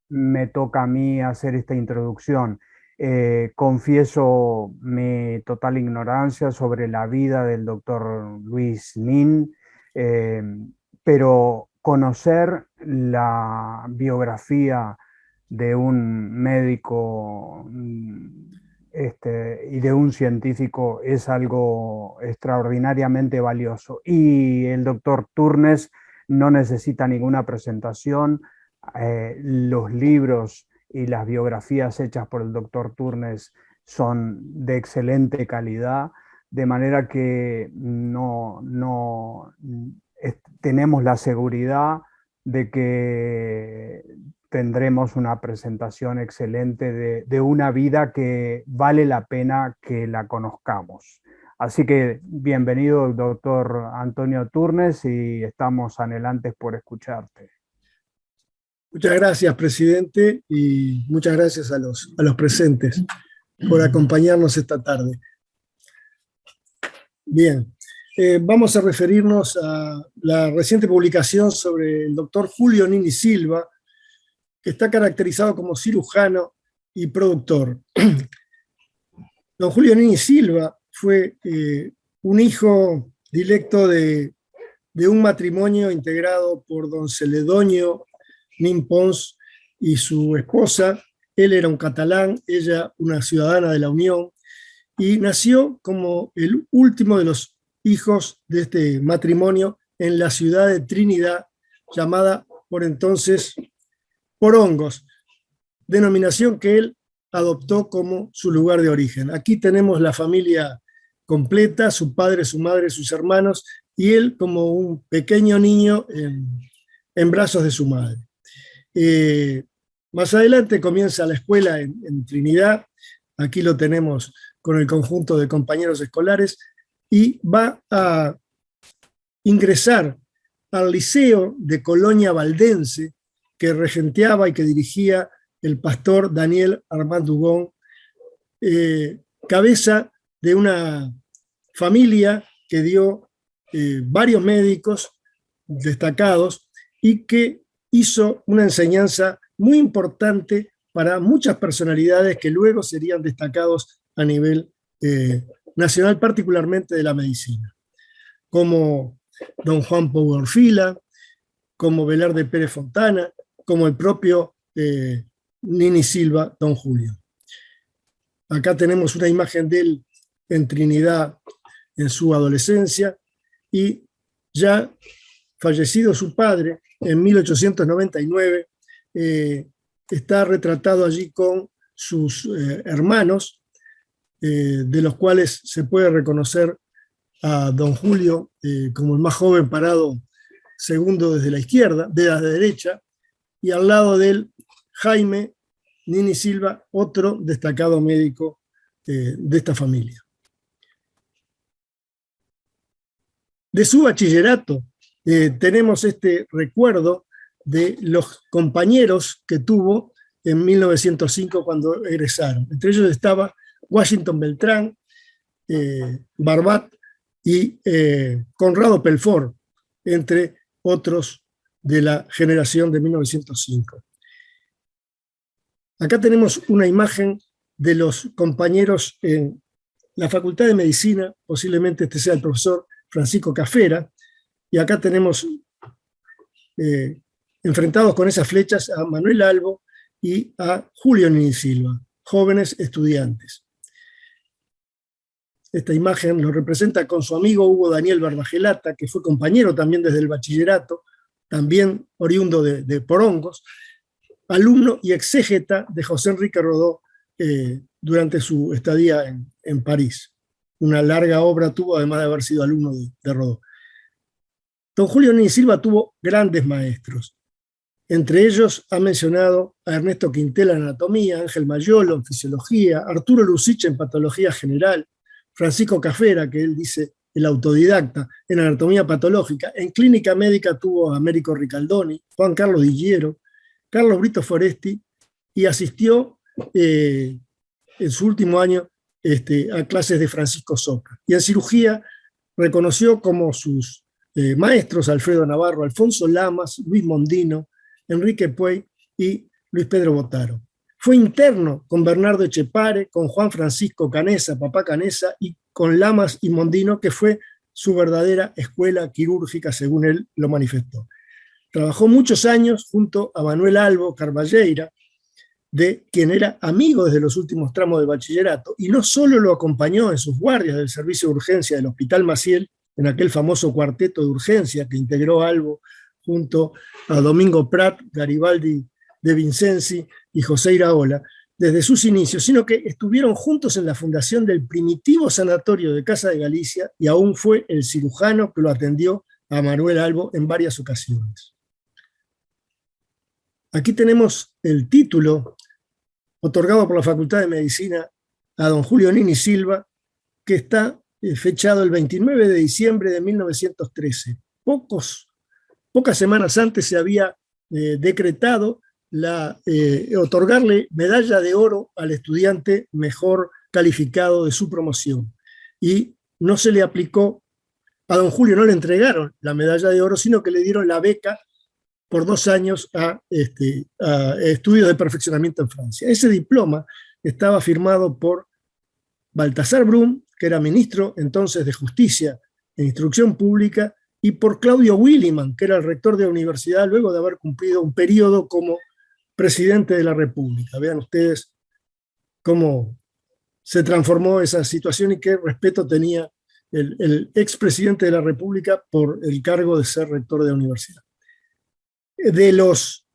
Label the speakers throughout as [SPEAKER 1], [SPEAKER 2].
[SPEAKER 1] me toca a mí hacer esta introducción. Confieso mi total ignorancia sobre la vida del doctor Luis Nin, eh, pero conocer la biografía de un médico y de un científico es algo extraordinariamente valioso. Y el doctor Turnes no necesita ninguna presentación. Los libros y las biografías hechas por el doctor Turnes son de excelente calidad, de manera que tenemos la seguridad de que tendremos una presentación excelente de una vida que vale la pena que la conozcamos. Así que bienvenido, doctor Antonio Turnes, y estamos anhelantes por escucharte.
[SPEAKER 2] Muchas gracias, presidente, y muchas gracias a los presentes por acompañarnos esta tarde. Bien, vamos a referirnos a la reciente publicación sobre el doctor Julio Nini Silva, que está caracterizado como cirujano y productor. Don Julio Nini Silva fue un hijo directo de un matrimonio integrado por don Celedonio Nin Pons y su esposa. Él era un catalán, ella una ciudadana de la Unión, y nació como el último de los hijos de este matrimonio en la ciudad de Trinidad, llamada por entonces Porongos, denominación que él adoptó como su lugar de origen. Aquí tenemos la familia completa, su padre, su madre, sus hermanos, y él como un pequeño niño en brazos de su madre. Más adelante comienza la escuela en Trinidad, aquí lo tenemos con el conjunto de compañeros escolares, y va a ingresar al Liceo de Colonia Valdense, que regenteaba y que dirigía el pastor Daniel Armand Dugón, cabeza de una familia que dio varios médicos destacados y que hizo una enseñanza muy importante para muchas personalidades que luego serían destacados a nivel nacional, particularmente de la medicina, como don Juan Pou Orfila, como Velarde Pérez Fontana, como el propio Nini Silva, don Julio. Acá tenemos una imagen de él en Trinidad en su adolescencia, y ya fallecido su padre en 1899, está retratado allí con sus hermanos, de los cuales se puede reconocer a don Julio como el más joven, parado segundo desde la izquierda, de la derecha, y al lado de él Jaime Nini Silva, otro destacado médico de esta familia. De su bachillerato tenemos este recuerdo de los compañeros que tuvo en 1905 cuando egresaron. Entre ellos estaba Washington Beltrán, Barbat y Conrado Pelfort, entre otros de la generación de 1905. Acá tenemos una imagen de los compañeros en la Facultad de Medicina, posiblemente este sea el profesor Francisco Cafera, y acá tenemos enfrentados con esas flechas a Manuel Albo y a Julio Nini Silva, jóvenes estudiantes. Esta imagen lo representa con su amigo Hugo Daniel Barbagelata, que fue compañero también desde el bachillerato, también oriundo de Porongos, alumno y exégeta de José Enrique Rodó durante su estadía en París. Una larga obra tuvo, además de haber sido alumno de Rodó. Don Julio Nini Silva tuvo grandes maestros. Entre ellos ha mencionado a Ernesto Quintela en anatomía, Ángel Mayolo en fisiología, Arturo Lucich en patología general, Francisco Cafera, que él dice el autodidacta, en anatomía patológica. En clínica médica tuvo a Américo Ricaldoni, Juan Carlos Dillero, Carlos Brito Foresti, y asistió en su último año a clases de Francisco Soca. Y en cirugía reconoció como sus maestros Alfredo Navarro, Alfonso Lamas, Luis Mondino, Enrique Puey y Luis Pedro Botaro. Fue interno con Bernardo Echepare, con Juan Francisco Canesa, papá Canesa, y con Lamas y Mondino, que fue su verdadera escuela quirúrgica, según él lo manifestó. Trabajó muchos años junto a Manuel Albo Carballeira, de quien era amigo desde los últimos tramos de bachillerato, y no solo lo acompañó en sus guardias del servicio de urgencia del Hospital Maciel, en aquel famoso cuarteto de urgencia que integró Albo junto a Domingo Prat, Garibaldi de Vincenzi y José Iraola, desde sus inicios, sino que estuvieron juntos en la fundación del primitivo sanatorio de Casa de Galicia, y aún fue el cirujano que lo atendió a Manuel Albo en varias ocasiones. Aquí tenemos el título otorgado por la Facultad de Medicina a don Julio Nini Silva, que está fechado el 29 de diciembre de 1913. Pocas semanas antes se había decretado otorgarle medalla de oro al estudiante mejor calificado de su promoción. Y no se le aplicó, a don Julio no le entregaron la medalla de oro, sino que le dieron la beca por 2 años a estudios de perfeccionamiento en Francia. Ese diploma estaba firmado por Baltasar Brum, que era ministro entonces de Justicia e Instrucción Pública, y por Claudio Williman, que era el rector de la universidad, luego de haber cumplido un periodo como presidente de la República. Vean ustedes cómo se transformó esa situación y qué respeto tenía el expresidente de la República por el cargo de ser rector de la universidad. De los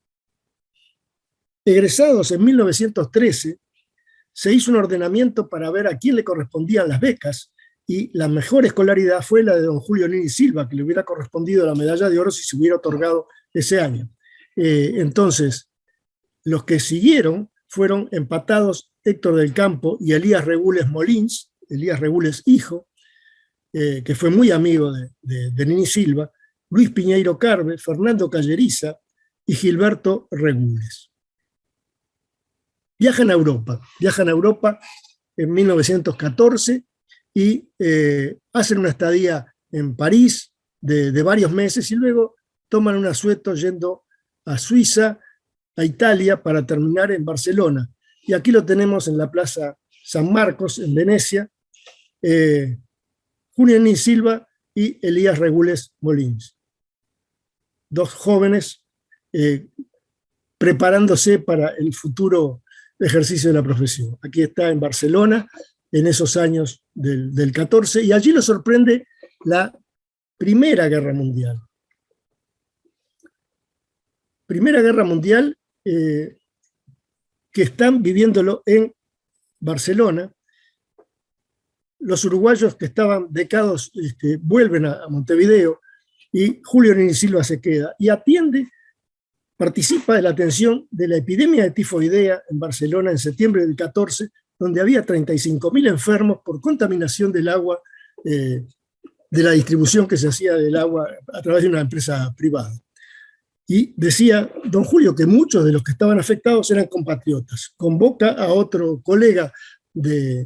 [SPEAKER 2] egresados en 1913, se hizo un ordenamiento para ver a quién le correspondían las becas, y la mejor escolaridad fue la de don Julio Nini Silva, que le hubiera correspondido la medalla de oro si se hubiera otorgado ese año. Entonces, los que siguieron fueron empatados Héctor del Campo y Elías Regules Molins, Elías Regules hijo, que fue muy amigo de Nini Silva, Luis Piñeiro Carve, Fernando Calleriza y Gilberto Regules. Viajan a Europa en 1914 y hacen una estadía en París de varios meses, y luego toman un asueto yendo a Suiza, a Italia, para terminar en Barcelona. Y aquí lo tenemos en la Plaza San Marcos, en Venecia, Julio Nini Silva y Elías Regules Molins. 2 jóvenes preparándose para el futuro ejercicio de la profesión. Aquí está en Barcelona, en esos años del 14, y allí lo sorprende la Primera Guerra Mundial. Primera Guerra Mundial que están viviéndolo en Barcelona. Los uruguayos que estaban becados vuelven a Montevideo, y Julio Nini Silva se queda y participa de la atención de la epidemia de tifoidea en Barcelona en septiembre del 14, donde había 35.000 enfermos por contaminación del agua, de la distribución que se hacía del agua a través de una empresa privada. Y decía don Julio que muchos de los que estaban afectados eran compatriotas. Convoca a otro colega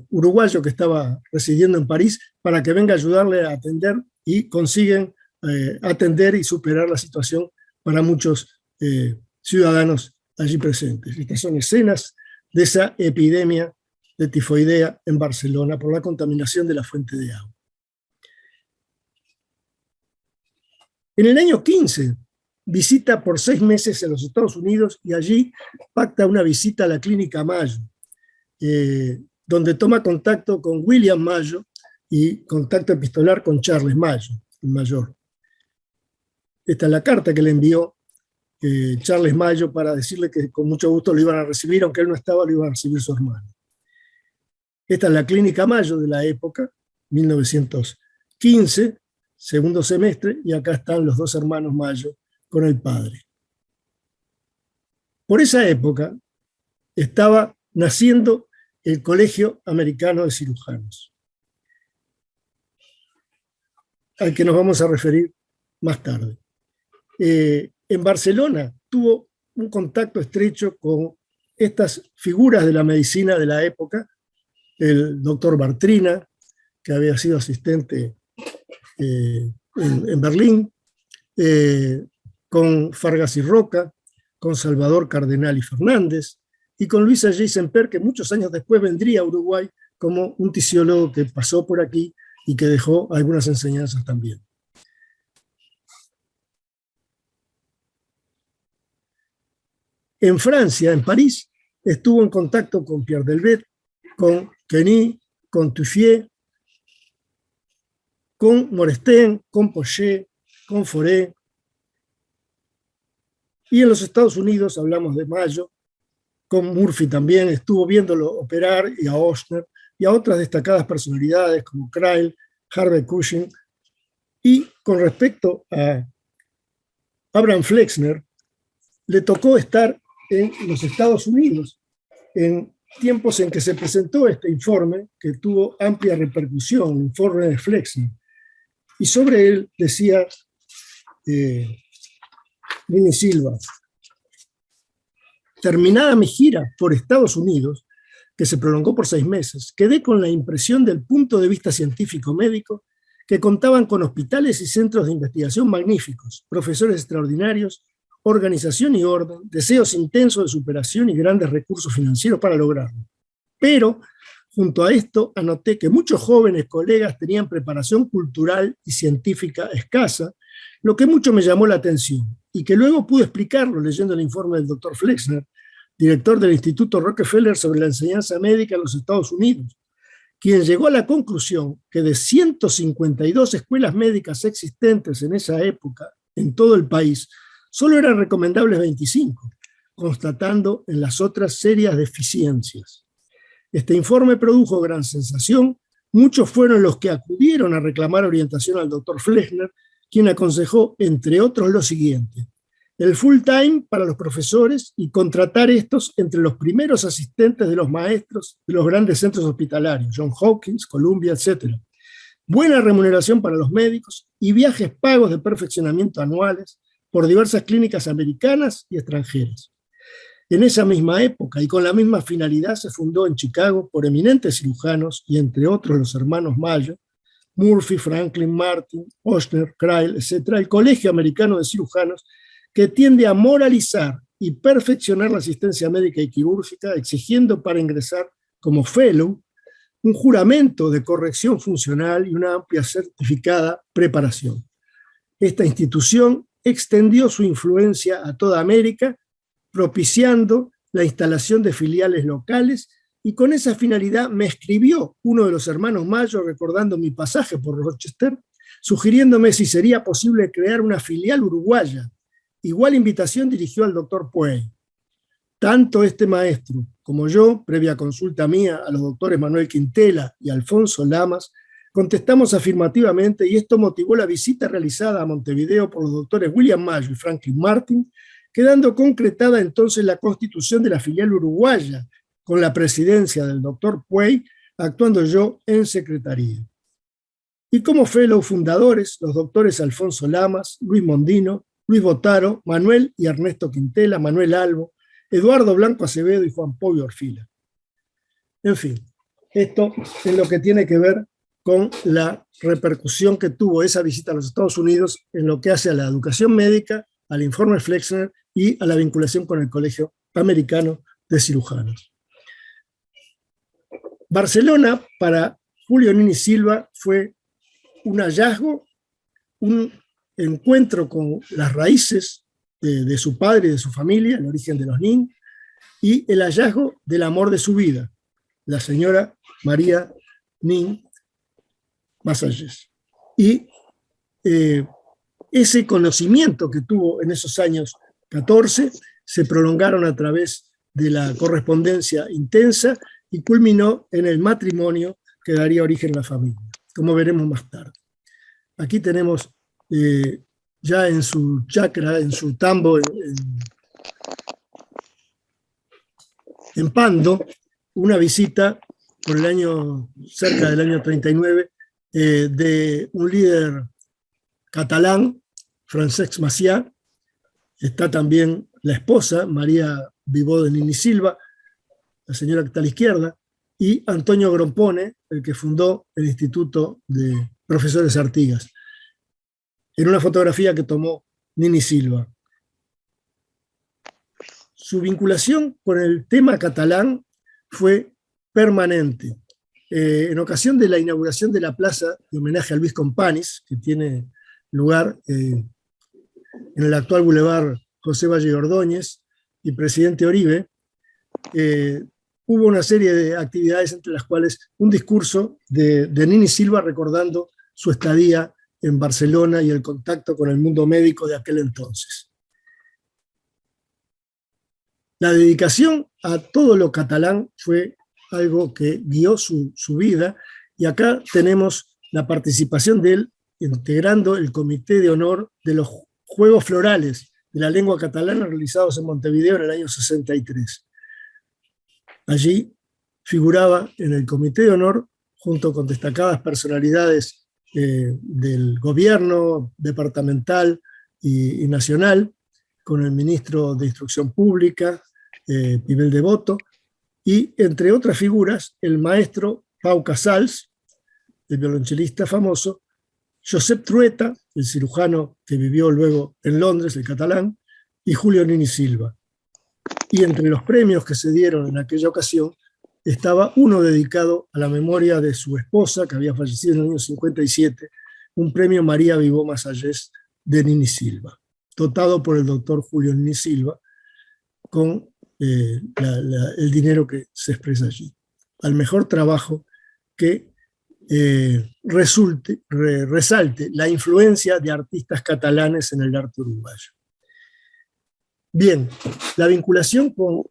[SPEAKER 2] uruguayo que estaba residiendo en París para que venga a ayudarle a atender, y consiguen atender y superar la situación para muchos ciudadanos allí presentes. Estas son escenas de esa epidemia de tifoidea en Barcelona por la contaminación de la fuente de agua. En el año 15 visita por 6 meses a los Estados Unidos, y allí pacta una visita a la Clínica Mayo, donde toma contacto con William Mayo y contacto epistolar con Charles Mayo, el mayor. Esta es la carta que le envió Charles Mayo para decirle que con mucho gusto lo iban a recibir, aunque él no estaba, lo iba a recibir su hermano. Esta es la Clínica Mayo de la época, 1915, segundo semestre, y acá están los 2 hermanos Mayo con el padre. Por esa época estaba naciendo el Colegio Americano de Cirujanos, al que nos vamos a referir más tarde. En Barcelona tuvo un contacto estrecho con estas figuras de la medicina de la época, el doctor Bartrina, que había sido asistente en Berlín, con Fargas y Roca, con Salvador Cardenal y Fernández, y con Luisa J. Semper, que muchos años después vendría a Uruguay como un tisiólogo que pasó por aquí y que dejó algunas enseñanzas también. En Francia, en París, estuvo en contacto con Pierre Delbet, con Quenis, con Touffier, con Morestin, con Pochet, con Fauré. Y en los Estados Unidos hablamos de Mayo, con Murphy también, estuvo viéndolo operar, y a Ochsner, y a otras destacadas personalidades como Kreil, Harvey Cushing. Y con respecto a Abraham Flexner, le tocó estar en los Estados Unidos en tiempos en que se presentó este informe, que tuvo amplia repercusión, el informe de Flexner. Y sobre él decía Nini Silva: terminada mi gira por Estados Unidos, que se prolongó por 6 meses, quedé con la impresión del punto de vista científico-médico que contaban con hospitales y centros de investigación magníficos, profesores extraordinarios, organización y orden, deseos intensos de superación y grandes recursos financieros para lograrlo. Pero, junto a esto, anoté que muchos jóvenes colegas tenían preparación cultural y científica escasa, lo que mucho me llamó la atención, y que luego pude explicarlo leyendo el informe del doctor Flexner, director del Instituto Rockefeller sobre la enseñanza médica en los Estados Unidos, quien llegó a la conclusión que de 152 escuelas médicas existentes en esa época en todo el país, solo eran recomendables 25, constatando en las otras serias deficiencias. Este informe produjo gran sensación. Muchos fueron los que acudieron a reclamar orientación al doctor Flexner, quien aconsejó, entre otros, lo siguiente: el full time para los profesores y contratar estos entre los primeros asistentes de los maestros de los grandes centros hospitalarios, Johns Hopkins, Columbia, etc. Buena remuneración para los médicos y viajes pagos de perfeccionamiento anuales por diversas clínicas americanas y extranjeras. En esa misma época y con la misma finalidad se fundó en Chicago por eminentes cirujanos y entre otros los hermanos Mayo, Murphy, Franklin, Martin, Ochsner, Kreil, etc., el Colegio Americano de Cirujanos, que tiende a moralizar y perfeccionar la asistencia médica y quirúrgica, exigiendo para ingresar como fellow un juramento de corrección funcional y una amplia certificada preparación. Esta institución extendió su influencia a toda América, propiciando la instalación de filiales locales, y con esa finalidad me escribió uno de los hermanos Mayo recordando mi pasaje por Rochester, sugiriéndome si sería posible crear una filial uruguaya. Igual invitación dirigió al doctor Puey. Tanto este maestro como yo, previa consulta mía a los doctores Manuel Quintela y Alfonso Lamas, contestamos afirmativamente, y esto motivó la visita realizada a Montevideo por los doctores William Mayo y Franklin Martin, quedando concretada entonces la constitución de la filial uruguaya, con la presidencia del doctor Puey, actuando yo en secretaría. Y como fellow fundadores, los doctores Alfonso Lamas, Luis Mondino, Luis Botaro, Manuel y Ernesto Quintela, Manuel Albo, Eduardo Blanco Acevedo y Juan Povio Orfila. En fin, esto es lo que tiene que ver con la repercusión que tuvo esa visita a los Estados Unidos en lo que hace a la educación médica, al informe Flexner y a la vinculación con el Colegio Americano de Cirujanos. Barcelona, para Julio Nini Silva, fue un hallazgo, un encuentro con las raíces de su padre y de su familia, el origen de los Nin, y el hallazgo del amor de su vida, la señora María Nin Masalles. Y ese conocimiento que tuvo en esos años 14 se prolongaron a través de la correspondencia intensa y culminó en el matrimonio que daría origen a la familia, como veremos más tarde. Aquí tenemos ya en su chacra, en su tambo, en Pando, una visita por el año, cerca del año 39, de un líder catalán, Francesc Macià. Está también la esposa, María Vivó de Nini Silva, la señora que está a la izquierda, y Antonio Grompone, el que fundó el Instituto de Profesores Artigas, en una fotografía que tomó Nini Silva. su vinculación con el tema catalán fue permanente. En ocasión de la inauguración de la plaza de homenaje a Luis Companys, que tiene lugar en el actual Boulevard José Valle Ordóñez y Presidente Oribe, hubo una serie de actividades, entre las cuales un discurso de Nini Silva recordando su estadía en Barcelona y el contacto con el mundo médico de aquel entonces. La dedicación a todo lo catalán fue algo que guió su vida, y acá tenemos la participación de él integrando el Comité de Honor de los Juegos Florales de la Lengua Catalana realizados en Montevideo en el año 63. Allí figuraba en el Comité de Honor, junto con destacadas personalidades del gobierno departamental y nacional, con el ministro de Instrucción Pública, Pibel Devoto, y entre otras figuras, el maestro Pau Casals, el violonchelista famoso, Josep Trueta, el cirujano que vivió luego en Londres, el catalán, y Julio Nini Silva. Y entre los premios que se dieron en aquella ocasión estaba uno dedicado a la memoria de su esposa, que había fallecido en el año 57, un premio María Vivó Masallés de Nini Silva, dotado por el doctor Julio Nini Silva, con el dinero que se expresa allí, al mejor trabajo que resalte la influencia de artistas catalanes en el arte uruguayo. Bien, la vinculación con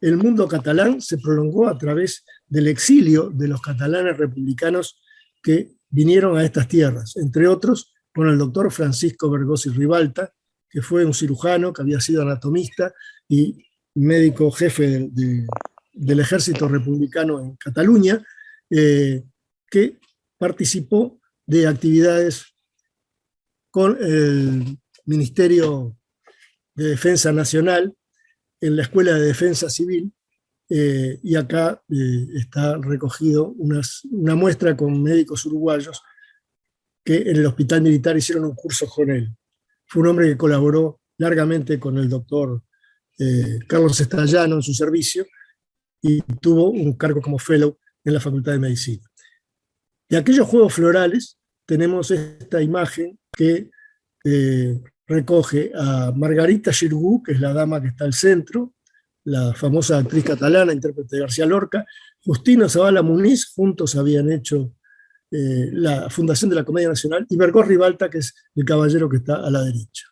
[SPEAKER 2] el mundo catalán se prolongó a través del exilio de los catalanes republicanos que vinieron a estas tierras, entre otros con el doctor Francisco Bergosi Ribalta, que fue un cirujano, que había sido anatomista y médico jefe del ejército republicano en Cataluña, que participó de actividades con el Ministerio de Defensa Nacional en la Escuela de Defensa Civil, y acá está recogido una muestra con médicos uruguayos que en el Hospital Militar hicieron un curso con él. Fue un hombre que colaboró largamente con el doctor Carlos Estallano en su servicio y tuvo un cargo como fellow en la Facultad de Medicina. De aquellos Juegos Florales tenemos esta imagen que recoge a Margarita Xirgu, que es la dama que está al centro, la famosa actriz catalana, intérprete de García Lorca, Justino Zavala Muniz, juntos habían hecho la fundación de la Comedia Nacional, y Bergoz Ribalta, que es el caballero que está a la derecha.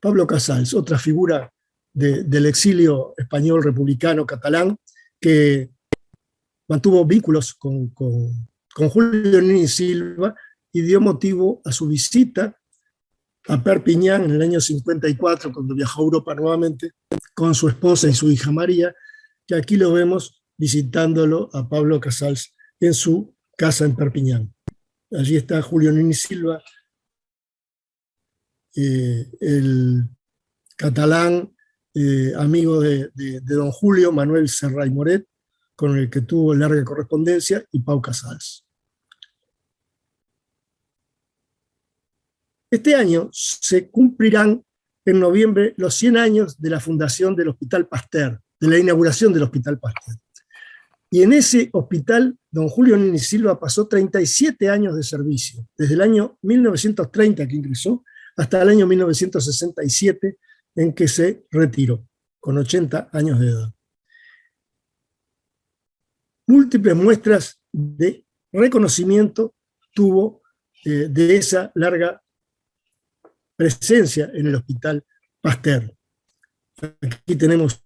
[SPEAKER 2] Pablo Casals, otra figura del exilio español republicano catalán, que mantuvo vínculos con Julio Nini Silva y dio motivo a su visita a Perpiñán en el año 54, cuando viajó a Europa nuevamente con su esposa y su hija María, que aquí lo vemos visitándolo a Pablo Casals en su casa en Perpiñán. Allí está Julio Nini Silva, el catalán amigo de don Julio, Manuel Serra y Moret, con el que tuvo larga correspondencia, y Pau Casals. Este año se cumplirán en noviembre los 100 años de la fundación del Hospital Pasteur, de la inauguración del Hospital Pasteur. Y en ese hospital, don Julio Nini Silva pasó 37 años de servicio, desde el año 1930 que ingresó hasta el año 1967 en que se retiró, con 80 años de edad. Múltiples muestras de reconocimiento tuvo de esa larga presencia en el Hospital Pasteur. Aquí tenemos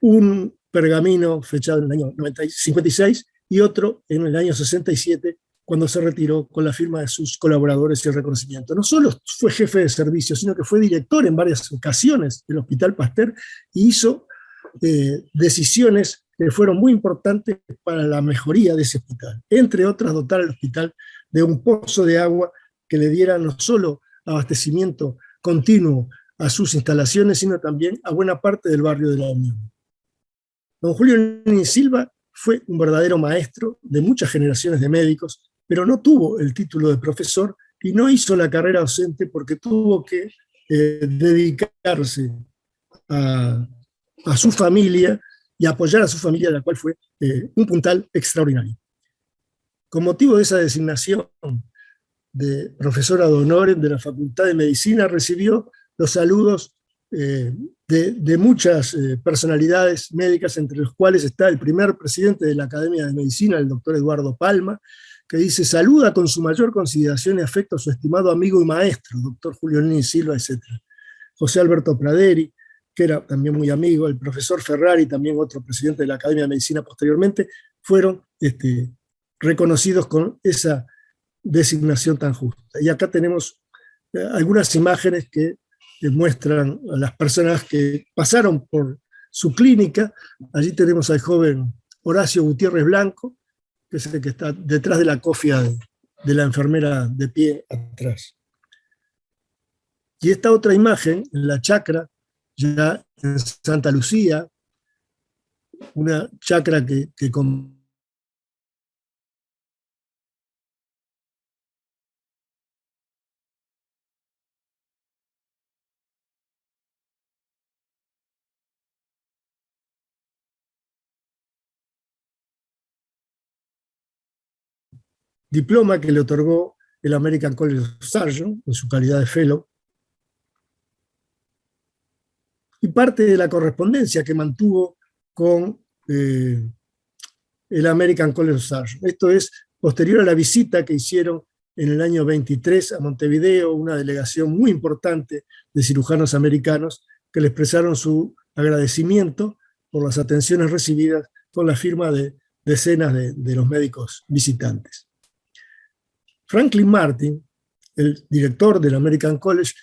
[SPEAKER 2] un pergamino fechado en el año 56 y otro en el año 67, cuando se retiró con la firma de sus colaboradores y el reconocimiento. No solo fue jefe de servicio, sino que fue director en varias ocasiones del Hospital Pasteur y hizo decisiones que fueron muy importantes para la mejoría de ese hospital. Entre otras, dotar al hospital de un pozo de agua que le diera no solo abastecimiento continuo a sus instalaciones, sino también a buena parte del barrio de la Unión. Don Julio Nini Silva fue un verdadero maestro de muchas generaciones de médicos, pero no tuvo el título de profesor y no hizo la carrera docente porque tuvo que dedicarse a su familia y apoyar a su familia, la cual fue un puntal extraordinario. Con motivo de esa designación de profesora de honores de la Facultad de Medicina, recibió los saludos de muchas personalidades médicas, entre los cuales está el primer presidente de la Academia de Medicina, el doctor Eduardo Palma, que dice: saluda con su mayor consideración y afecto a su estimado amigo y maestro, doctor Julio Nini Silva, etc. José Alberto Praderi, que era también muy amigo, el profesor Ferrari, también otro presidente de la Academia de Medicina posteriormente, fueron reconocidos con esa designación tan justa. Y acá tenemos algunas imágenes que muestran a las personas que pasaron por su clínica. Allí tenemos al joven Horacio Gutiérrez Blanco, que es el que está detrás de la cofia de la enfermera de pie atrás. Y esta otra imagen, en la chacra, ya en Santa Lucía, una chacra que diploma que le otorgó el American College of Surgeons en su calidad de fellow, y parte de la correspondencia que mantuvo con el American College of Surgeons. Esto es posterior a la visita que hicieron en el año 23 a Montevideo, una delegación muy importante de cirujanos americanos que le expresaron su agradecimiento por las atenciones recibidas con la firma de decenas de los médicos visitantes. Franklin Martin, el director del American College,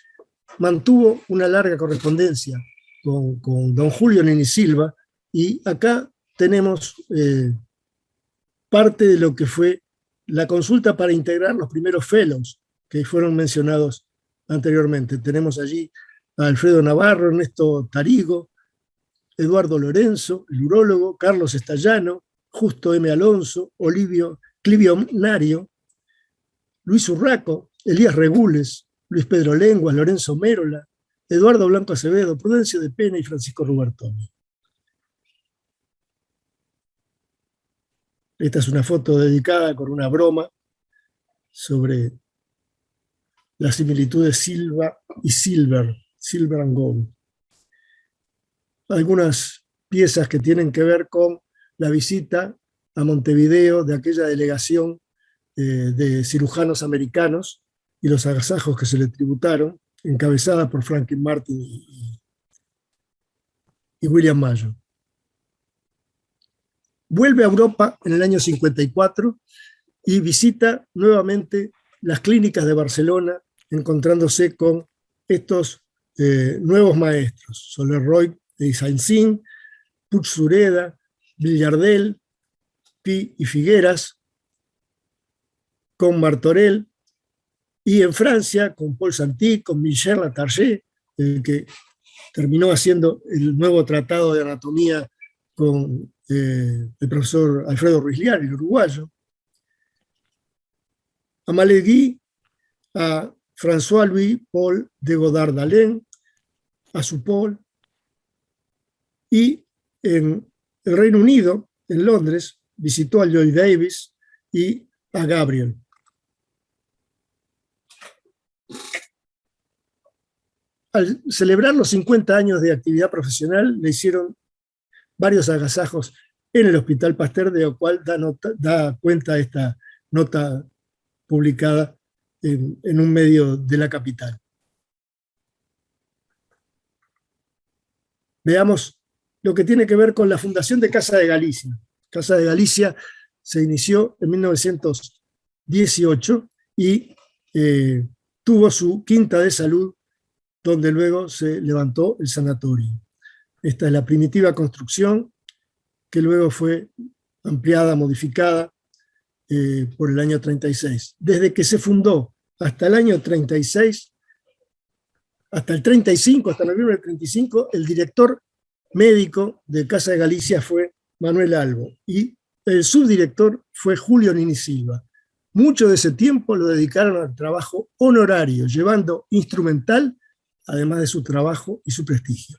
[SPEAKER 2] mantuvo una larga correspondencia con don Julio Nini Silva, y acá tenemos parte de lo que fue la consulta para integrar los primeros fellows que fueron mencionados anteriormente. Tenemos allí a Alfredo Navarro, Ernesto Tarigo, Eduardo Lorenzo, el urólogo, Carlos Estallano, Justo M. Alonso, Clivio Nario, Luis Urraco, Elías Regules, Luis Pedro Lenguas, Lorenzo Mérola, Eduardo Blanco Acevedo, Prudencio de Pena y Francisco Rubertoni. Esta es una foto dedicada con una broma sobre la similitud de Silva y Silver and Gold. Algunas piezas que tienen que ver con la visita a Montevideo de aquella delegación de cirujanos americanos y los agasajos que se le tributaron, encabezada por Franklin Martin y William Mayo. Vuelve a Europa en el año 54 y visita nuevamente las clínicas de Barcelona, encontrándose con estos nuevos maestros: Soler Roy de Saint-Cyr, Puig Sureda, Villardel, Pi y Figueras, con Martorell, y en Francia con Paul Santi, con Michel Latarjet, el que terminó haciendo el nuevo tratado de anatomía con el profesor Alfredo Ruiz-Liar, el uruguayo, a Malegui, a François-Louis Paul de Godard-Dallin, a Supol, y en el Reino Unido, en Londres, visitó a Lloyd Davis y a Gabriel. Al celebrar los 50 años de actividad profesional, le hicieron varios agasajos en el Hospital Pasteur, de lo cual da cuenta esta nota publicada en un medio de la capital. Veamos lo que tiene que ver con la fundación de Casa de Galicia. Casa de Galicia se inició en 1918 y tuvo su quinta de salud, donde luego se levantó el sanatorio. Esta es la primitiva construcción que luego fue ampliada, modificada por el año 36. Desde que se fundó hasta el año 36, hasta el 35, hasta noviembre del 35, el director médico de Casa de Galicia fue Manuel Albo y el subdirector fue Julio Nini Silva. Mucho de ese tiempo lo dedicaron al trabajo honorario, llevando instrumental además de su trabajo y su prestigio.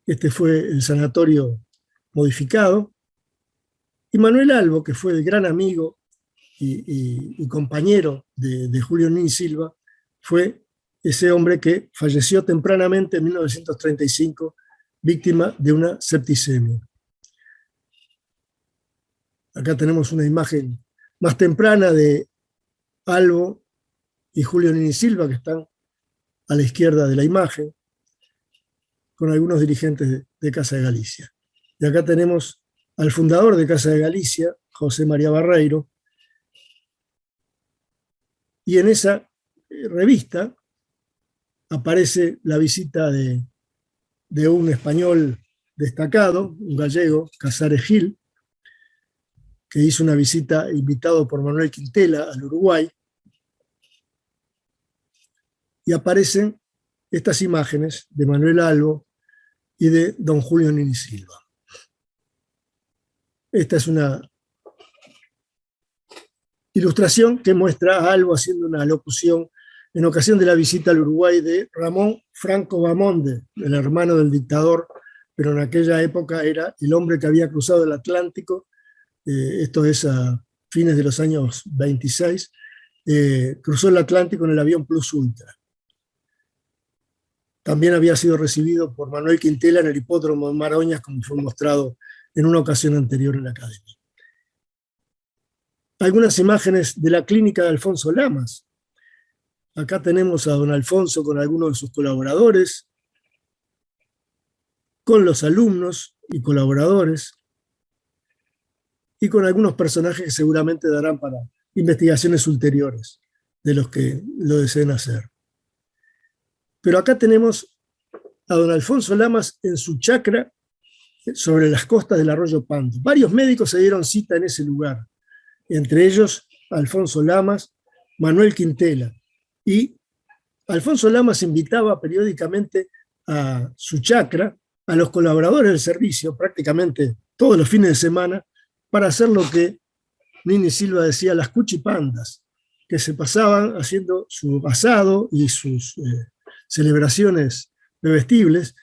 [SPEAKER 2] Este fue el sanatorio modificado. Y Manuel Albo, que fue el gran amigo y compañero de Julio Nin Silva, fue ese hombre que falleció tempranamente en 1935, víctima de una septicemia. Acá tenemos una imagen más temprana de Albo y Julio Nin Silva, que están a la izquierda de la imagen, con algunos dirigentes de Casa de Galicia. Y acá tenemos al fundador de Casa de Galicia, José María Barreiro, y en esa revista aparece la visita de un español destacado, un gallego, Casares Gil, que hizo una visita invitado por Manuel Quintela al Uruguay, y aparecen estas imágenes de Manuel Albo y de don Julio Nin Silva. Esta es una ilustración que muestra a Albo haciendo una locución en ocasión de la visita al Uruguay de Ramón Franco Bamonde, el hermano del dictador, pero en aquella época era el hombre que había cruzado el Atlántico, esto es a fines de los años 26, cruzó el Atlántico en el avión Plus Ultra. También había sido recibido por Manuel Quintela en el hipódromo de Maroñas, como fue mostrado en una ocasión anterior en la Academia. Algunas imágenes de la clínica de Alfonso Lamas. Acá tenemos a don Alfonso con algunos de sus colaboradores, con los alumnos y colaboradores, y con algunos personajes que seguramente darán para investigaciones ulteriores de los que lo deseen hacer. Pero acá tenemos a don Alfonso Lamas en su chacra sobre las costas del arroyo Pando. Varios médicos se dieron cita en ese lugar, entre ellos Alfonso Lamas, Manuel Quintela. Y Alfonso Lamas invitaba periódicamente a su chacra a los colaboradores del servicio, prácticamente todos los fines de semana, para hacer lo que Nin Silva decía, las cuchipandas, que se pasaban haciendo su asado y sus celebraciones bebestibles,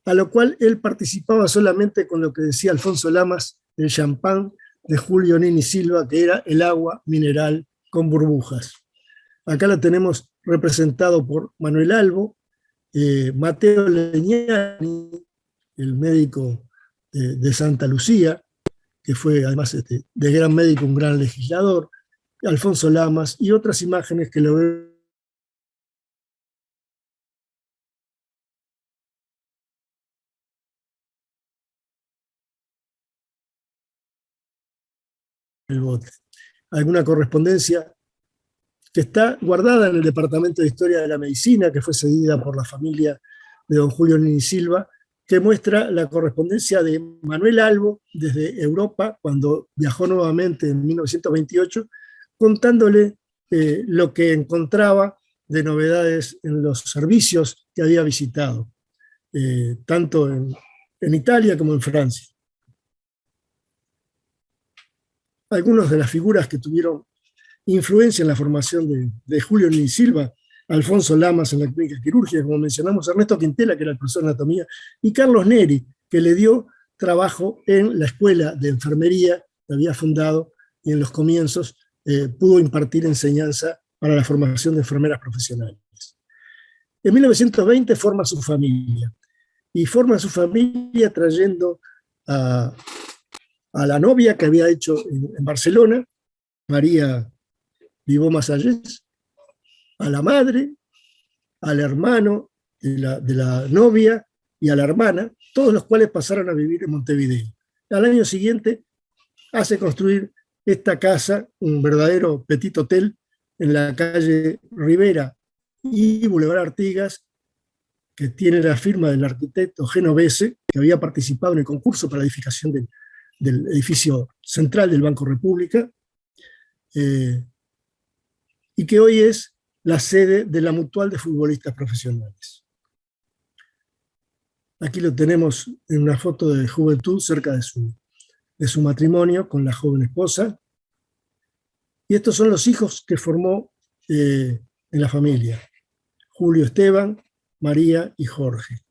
[SPEAKER 2] a lo cual él participaba solamente con lo que decía Alfonso Lamas, el champán de Julio Nin Silva, que era el agua mineral con burbujas. Acá lo tenemos representado por Manuel Albo, Mateo Legnani, el médico de Santa Lucía, que fue además de gran médico, un gran legislador, Alfonso Lamas, y otras imágenes que lo ven el bote. Alguna correspondencia que está guardada en el Departamento de Historia de la Medicina, que fue cedida por la familia de don Julio Nin Silva, que muestra la correspondencia de Manuel Albo desde Europa, cuando viajó nuevamente en 1928, contándole lo que encontraba de novedades en los servicios que había visitado, tanto en Italia como en Francia. Algunas de las figuras que tuvieron influencia en la formación de Julio Nin Silva, Alfonso Lamas en la clínica quirúrgica, como mencionamos, Ernesto Quintela, que era el profesor de anatomía, y Carlos Neri, que le dio trabajo en la escuela de enfermería que había fundado y en los comienzos pudo impartir enseñanza para la formación de enfermeras profesionales. En 1920 forma su familia, y forma su familia trayendo a la novia que había hecho en Barcelona, María Vivó Masallés, a la madre, al hermano de la novia y a la hermana, todos los cuales pasaron a vivir en Montevideo. Al año siguiente hace construir esta casa, un verdadero petit hotel, en la calle Rivera y Boulevard Artigas, que tiene la firma del arquitecto Genovese, que había participado en el concurso para la edificación del edificio central del Banco República, y que hoy es la sede de la Mutual de Futbolistas Profesionales. Aquí lo tenemos en una foto de juventud cerca de su matrimonio con la joven esposa. Y estos son los hijos que formó en la familia. Julio Esteban, María y Jorge.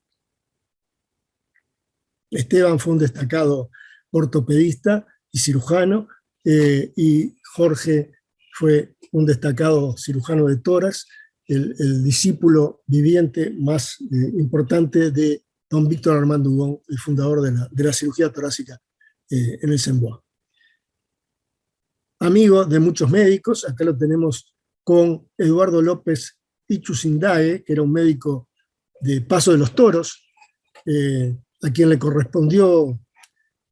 [SPEAKER 2] Esteban fue un destacado ortopedista y cirujano, y Jorge fue un destacado cirujano de tórax, el discípulo viviente más importante de don Víctor Armand Dubón, el fundador de la cirugía torácica en el Sembois. Amigo de muchos médicos, acá lo tenemos con Eduardo López Ichuzindae, que era un médico de Paso de los Toros, a quien le correspondió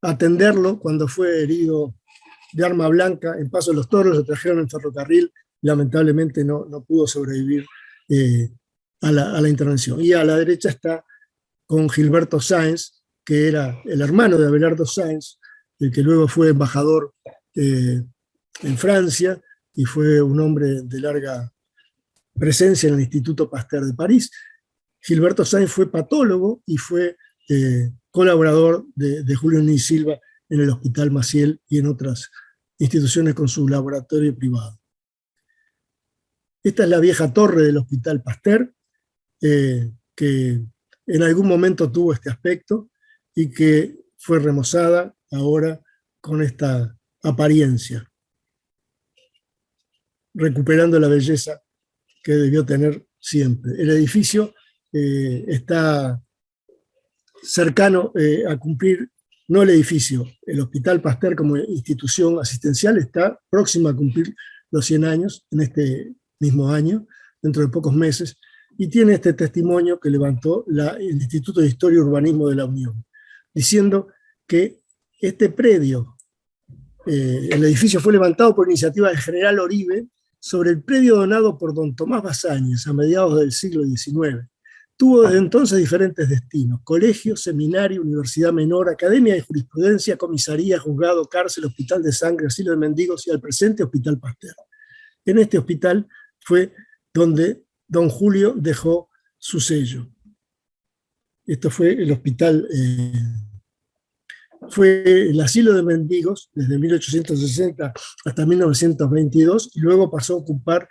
[SPEAKER 2] atenderlo cuando fue herido de arma blanca en Paso de los Toros, lo trajeron en ferrocarril, lamentablemente no pudo sobrevivir a la intervención. Y a la derecha está con Gilberto Sáenz, que era el hermano de Abelardo Sáenz, el que luego fue embajador en Francia y fue un hombre de larga presencia en el Instituto Pasteur de París. Gilberto Sáenz fue patólogo y fue colaborador de Julio Núñez Silva en el Hospital Maciel y en otras instituciones con su laboratorio privado. Esta es la vieja torre del Hospital Pasteur, que en algún momento tuvo este aspecto y que fue remozada ahora con esta apariencia, recuperando la belleza que debió tener siempre. El edificio está cercano a cumplir, no el edificio, el Hospital Pasteur como institución asistencial está próximo a cumplir los 100 años en este mismo año, dentro de pocos meses, y tiene este testimonio que levantó el Instituto de Historia y Urbanismo de la Unión, diciendo que este predio, el edificio fue levantado por iniciativa del general Oribe sobre el predio donado por don Tomás Bazáñez a mediados del siglo XIX. Tuvo desde entonces diferentes destinos: colegio, seminario, universidad menor, academia de jurisprudencia, comisaría, juzgado, cárcel, hospital de sangre, asilo de mendigos y al presente Hospital Pasteur. En este hospital fue donde don Julio dejó su sello. Esto fue el hospital, fue el asilo de mendigos desde 1860 hasta 1922 y luego pasó a ocupar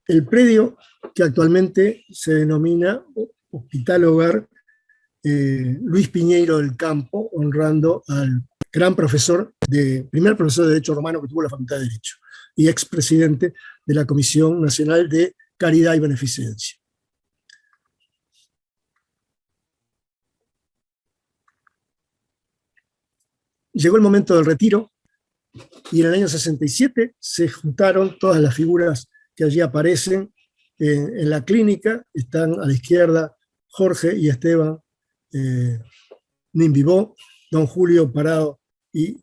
[SPEAKER 2] el predio que actualmente se denomina Hospital Hogar Luis Piñeiro del Campo, honrando al gran primer profesor de Derecho Romano que tuvo la Facultad de Derecho y expresidente de la Comisión Nacional de Caridad y Beneficencia. Llegó el momento del retiro y en el año 67 se juntaron todas las figuras que allí aparecen en la clínica. Están a la izquierda Jorge y Esteban Ninvibó, don Julio parado y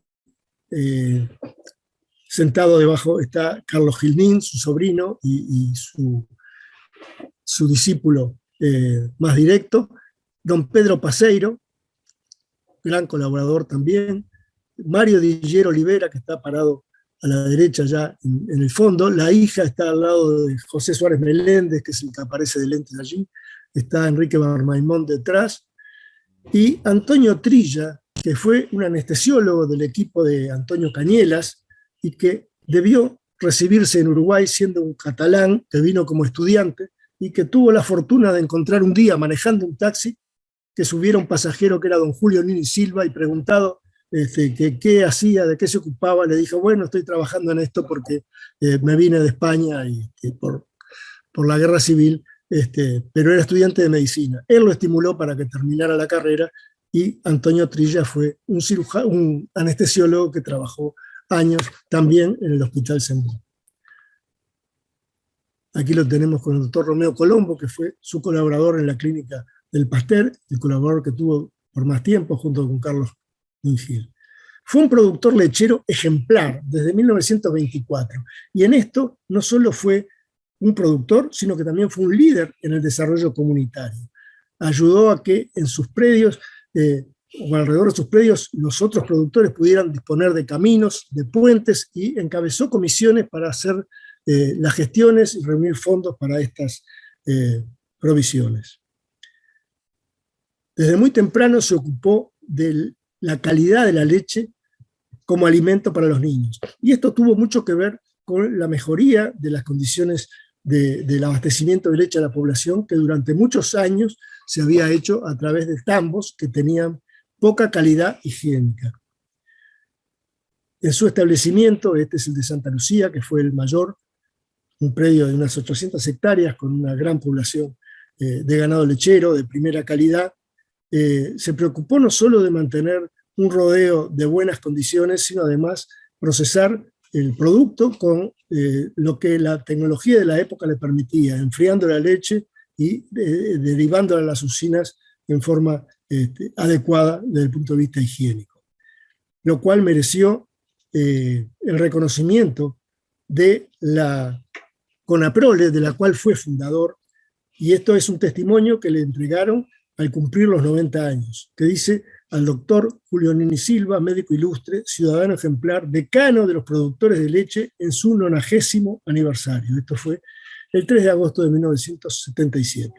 [SPEAKER 2] sentado debajo está Carlos Gilnín, su sobrino y su discípulo más directo, don Pedro Paseiro, gran colaborador también, Mario Dillero Olivera, que está parado a la derecha ya en el fondo, la hija está al lado de José Suárez Meléndez, que es el que aparece de lentes allí, está Enrique Barmaimón detrás, y Antonio Trilla, que fue un anestesiólogo del equipo de Antonio Cañelas, y que debió recibirse en Uruguay siendo un catalán que vino como estudiante, y que tuvo la fortuna de encontrar un día manejando un taxi, que subiera un pasajero que era don Julio Núñez Silva, y preguntado qué hacía, de qué se ocupaba, le dijo: bueno, estoy trabajando en esto porque me vine de España y por la guerra civil, pero era estudiante de medicina. Él lo estimuló para que terminara la carrera, y Antonio Trilla fue un anestesiólogo que trabajó años también en el Hospital Sembois. Aquí lo tenemos con el doctor Romeo Colombo, que fue su colaborador en la clínica del Pasteur, el colaborador que tuvo por más tiempo junto con Carlos Ingil. Fue un productor lechero ejemplar desde 1924, y en esto no solo fue un productor, sino que también fue un líder en el desarrollo comunitario. Ayudó a que en sus predios, o alrededor de sus predios, los otros productores pudieran disponer de caminos, de puentes, y encabezó comisiones para hacer las gestiones y reunir fondos para estas provisiones. Desde muy temprano se ocupó de la calidad de la leche como alimento para los niños. Y esto tuvo mucho que ver con la mejoría de las condiciones del abastecimiento de leche a la población, que durante muchos años se había hecho a través de tambos que tenían poca calidad higiénica. En su establecimiento, este es el de Santa Lucía, que fue el mayor, un predio de unas 800 hectáreas con una gran población de ganado lechero de primera calidad, se preocupó no solo de mantener un rodeo de buenas condiciones, sino además procesar el producto con lo que la tecnología de la época le permitía, enfriando la leche y derivándola a las usinas en forma adecuada desde el punto de vista higiénico, lo cual mereció el reconocimiento de la CONAPROLE, de la cual fue fundador, y esto es un testimonio que le entregaron al cumplir los 90 años, que dice: al doctor Julio Nini Silva, médico ilustre, ciudadano ejemplar, decano de los productores de leche en su 90º aniversario. Esto fue el 3 de agosto de 1977.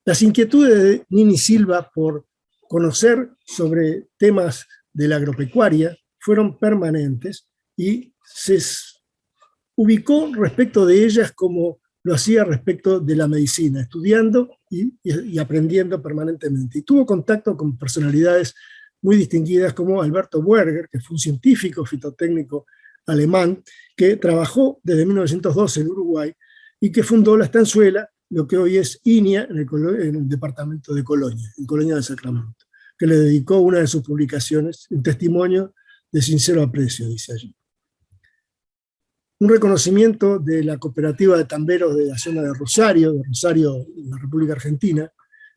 [SPEAKER 2] Las inquietudes de Nini Silva por conocer sobre temas de la agropecuaria fueron permanentes y se ubicó respecto de ellas como lo hacía respecto de la medicina, estudiando y aprendiendo permanentemente. Y tuvo contacto con personalidades muy distinguidas como Alberto Buerger, que fue un científico fitotécnico alemán, que trabajó desde 1912 en Uruguay y que fundó la estanzuela, lo que hoy es INIA, en el departamento de Colonia, en Colonia del Sacramento, que le dedicó una de sus publicaciones, un testimonio de sincero aprecio, dice allí. Un reconocimiento de la cooperativa de tamberos de la zona de Rosario, en la República Argentina,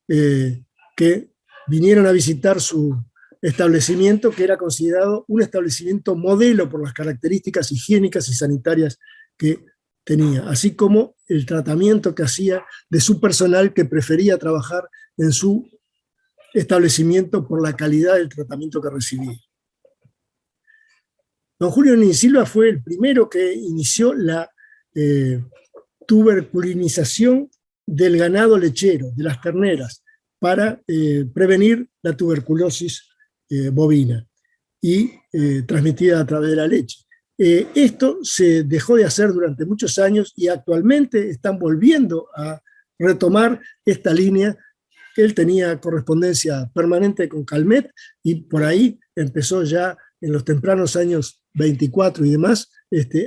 [SPEAKER 2] que vinieron a visitar su establecimiento, que era considerado un establecimiento modelo por las características higiénicas y sanitarias que tenía, así como el tratamiento que hacía de su personal, que prefería trabajar en su establecimiento por la calidad del tratamiento que recibía. Don Julio Nini Silva fue el primero que inició la tuberculinización del ganado lechero, de las terneras, para prevenir la tuberculosis bovina y transmitida a través de la leche. Esto se dejó de hacer durante muchos años y actualmente están volviendo a retomar esta línea, que él tenía correspondencia permanente con Calmet y por ahí empezó ya en los tempranos años 24 y demás,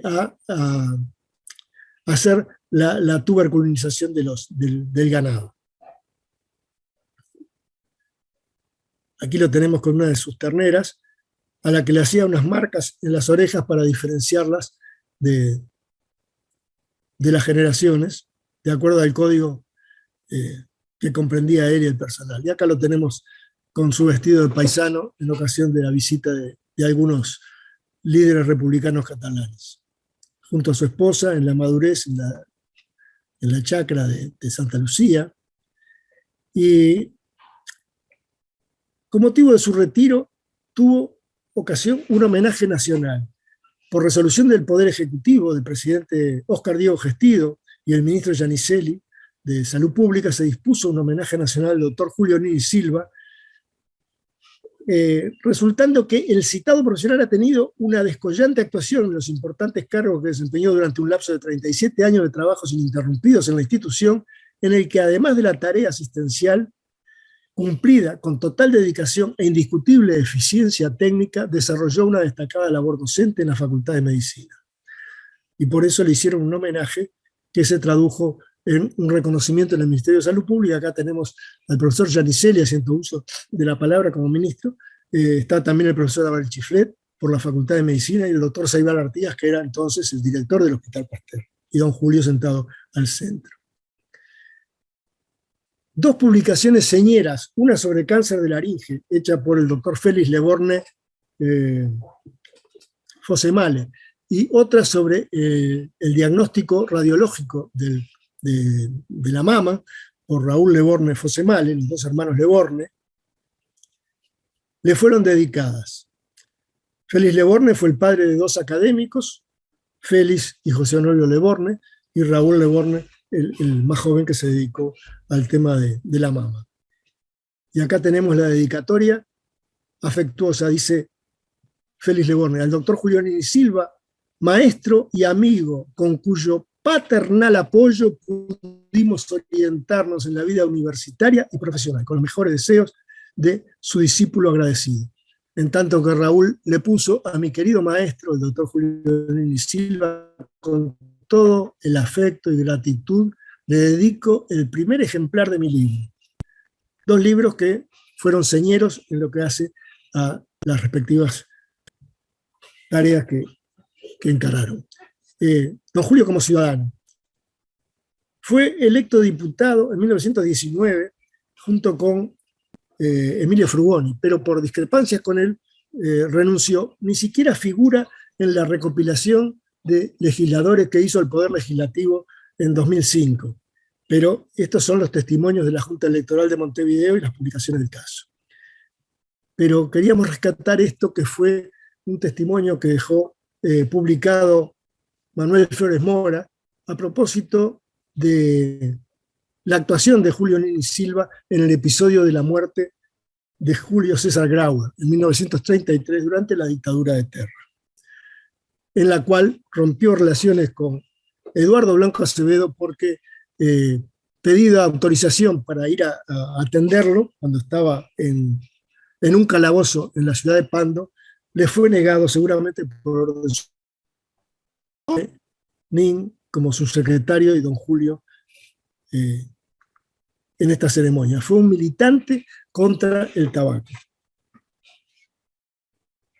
[SPEAKER 2] a hacer la tuberculinización del ganado. Aquí lo tenemos con una de sus terneras, a la que le hacía unas marcas en las orejas para diferenciarlas de las generaciones, de acuerdo al código que comprendía él y el personal. Y acá lo tenemos con su vestido de paisano en ocasión de la visita de algunos líderes republicanos catalanes, junto a su esposa en la madurez, en la chacra de Santa Lucía. Y con motivo de su retiro tuvo ocasión un homenaje nacional. Por resolución del Poder Ejecutivo del presidente Óscar Diego Gestido y el ministro Giannicelli de Salud Pública, se dispuso un homenaje nacional al doctor Julio Nini Silva, resultando que el citado profesional ha tenido una descollante actuación en los importantes cargos que desempeñó durante un lapso de 37 años de trabajos ininterrumpidos en la institución, en el que además de la tarea asistencial cumplida con total dedicación e indiscutible eficiencia técnica, desarrolló una destacada labor docente en la Facultad de Medicina. Y por eso le hicieron un homenaje que se tradujo en un reconocimiento en el Ministerio de Salud Pública. Acá tenemos al profesor Giannicelli haciendo uso de la palabra como ministro. Está también el profesor Abel Chiflet por la Facultad de Medicina y el doctor Saibal Artigas, que era entonces el director del Hospital Pasteur, y don Julio sentado al centro. Dos publicaciones señeras, una sobre cáncer de laringe, hecha por el doctor Félix Leborne Fosemale, y otra sobre el diagnóstico radiológico de la mama, por Raúl Leborne Fosemale, los dos hermanos Leborne, le fueron dedicadas. Félix Leborne fue el padre de dos académicos, Félix y José Honorio Leborne, y Raúl Leborne, el más joven, que se dedicó al tema de la mama. Y acá tenemos la dedicatoria afectuosa, dice Félix Leborne: al doctor Julio Nini Silva, maestro y amigo con cuyo paternal apoyo pudimos orientarnos en la vida universitaria y profesional, con los mejores deseos de su discípulo agradecido. En tanto que Raúl le puso a mi querido maestro, el doctor Julio Nini Silva, con todo el afecto y gratitud, le dedico el primer ejemplar de mi libro. 2 libros que fueron señeros en lo que hace a las respectivas tareas que encararon. Don Julio como ciudadano. Fue electo diputado en 1919 junto con Emilio Frugoni, pero por discrepancias con él renunció. Ni siquiera figura en la recopilación de legisladores que hizo el Poder Legislativo en 2005. Pero estos son los testimonios de la Junta Electoral de Montevideo y las publicaciones del caso. Pero queríamos rescatar esto, que fue un testimonio que dejó publicado Manuel Flores Mora a propósito de la actuación de Julio Nini Silva en el episodio de la muerte de Julio César Grauer en 1933 durante la dictadura de Terra, en la cual rompió relaciones con Eduardo Blanco Acevedo porque pedida autorización para ir a atenderlo cuando estaba en un calabozo en la ciudad de Pando, le fue negado seguramente por orden de Nin como subsecretario y don Julio en esta ceremonia. Fue un militante contra el tabaco.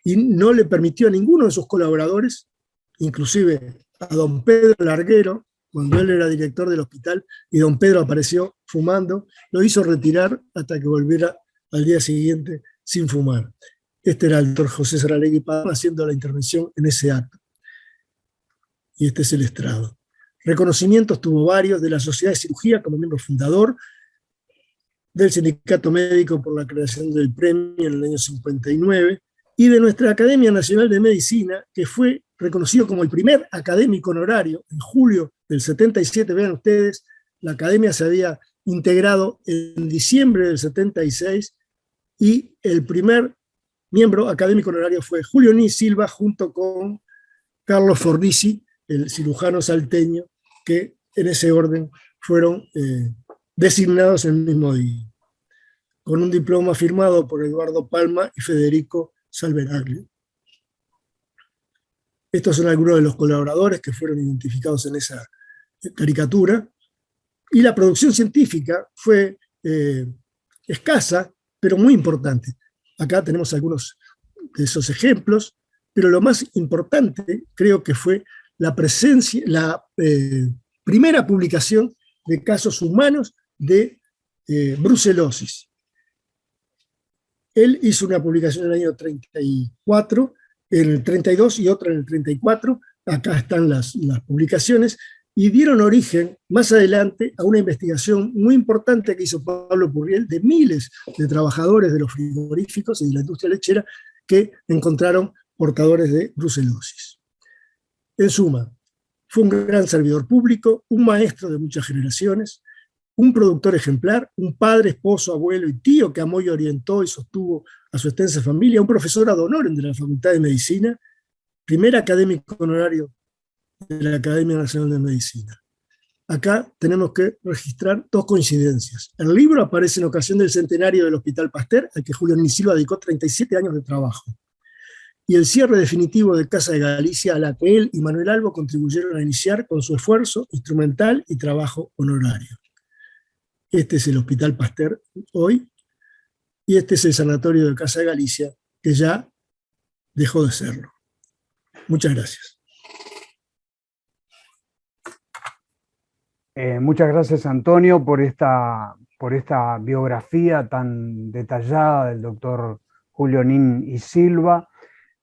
[SPEAKER 2] Y no le permitió a ninguno de sus colaboradores, inclusive a don Pedro Larguero, cuando él era director del hospital y don Pedro apareció fumando, lo hizo retirar hasta que volviera al día siguiente sin fumar. Este era el doctor José Saralegui Padrón haciendo la intervención en ese acto. Y este es el estrado. Reconocimientos tuvo varios de la Sociedad de Cirugía como miembro fundador, del Sindicato Médico por la creación del premio en el año 59, y de nuestra Academia Nacional de Medicina, que fue reconocido como el primer académico honorario en julio del 77. Vean ustedes, la academia se había integrado en diciembre del 76 y el primer miembro académico honorario fue Julio Nini Silva junto con Carlos Forlisi, el cirujano salteño, que en ese orden fueron designados el mismo día, con un diploma firmado por Eduardo Palma y Federico Salveraglio. Estos son algunos de los colaboradores que fueron identificados en esa caricatura. Y la producción científica fue escasa, pero muy importante. Acá tenemos algunos de esos ejemplos, pero lo más importante creo que fue la presencia, la primera publicación de casos humanos de brucelosis. Él hizo una publicación en el año 34, en el 32 y otra en el 34, acá están las publicaciones, y dieron origen más adelante a una investigación muy importante que hizo Pablo Purriel de miles de trabajadores de los frigoríficos y de la industria lechera que encontraron portadores de brucelosis. En suma, fue un gran servidor público, un maestro de muchas generaciones, un productor ejemplar, un padre, esposo, abuelo y tío que amó y orientó y sostuvo a su extensa familia, un profesor ad honorem de la Facultad de Medicina, primer académico honorario de la Academia Nacional de Medicina. Acá tenemos que registrar 2 coincidencias. El libro aparece en ocasión del centenario del Hospital Pasteur, al que Julio Nini Silva dedicó 37 años de trabajo, y el cierre definitivo de Casa de Galicia, a la que él y Manuel Albo contribuyeron a iniciar con su esfuerzo instrumental y trabajo honorario. Este es el Hospital Pasteur hoy, y este es el sanatorio de Casa de Galicia, que ya dejó de serlo. Muchas gracias.
[SPEAKER 1] Muchas gracias, Antonio, por esta biografía tan detallada del doctor Julio Nini Silva.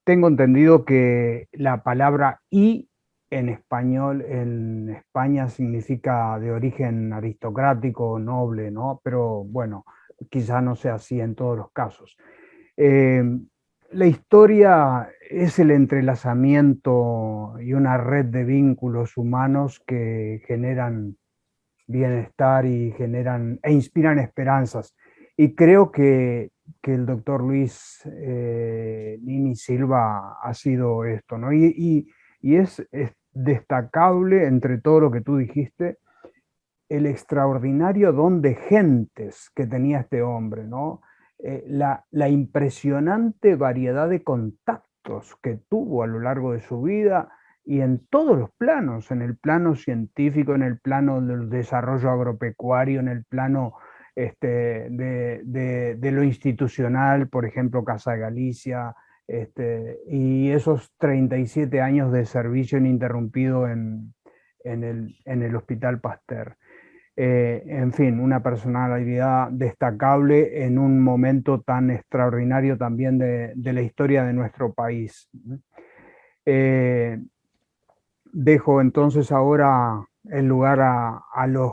[SPEAKER 1] Tengo entendido que la palabra "y" en español en España significa de origen aristocrático, noble, ¿no? Pero bueno, quizá no sea así en todos los casos. La historia es el entrelazamiento y una red de vínculos humanos que generan bienestar y e inspiran esperanzas. Y creo que el doctor Luis Nini Silva ha sido esto, ¿no? Y es destacable entre todo lo que tú dijiste, el extraordinario don de gentes que tenía este hombre, ¿no? La impresionante variedad de contactos que tuvo a lo largo de su vida y en todos los planos, en el plano científico, en el plano del desarrollo agropecuario, en el plano de lo institucional, por ejemplo, Casa de Galicia, y esos 37 años de servicio ininterrumpido en el Hospital Pasteur. En fin, una personalidad destacable en un momento tan extraordinario también de la historia de nuestro país. Eh, Dejo entonces ahora el lugar a los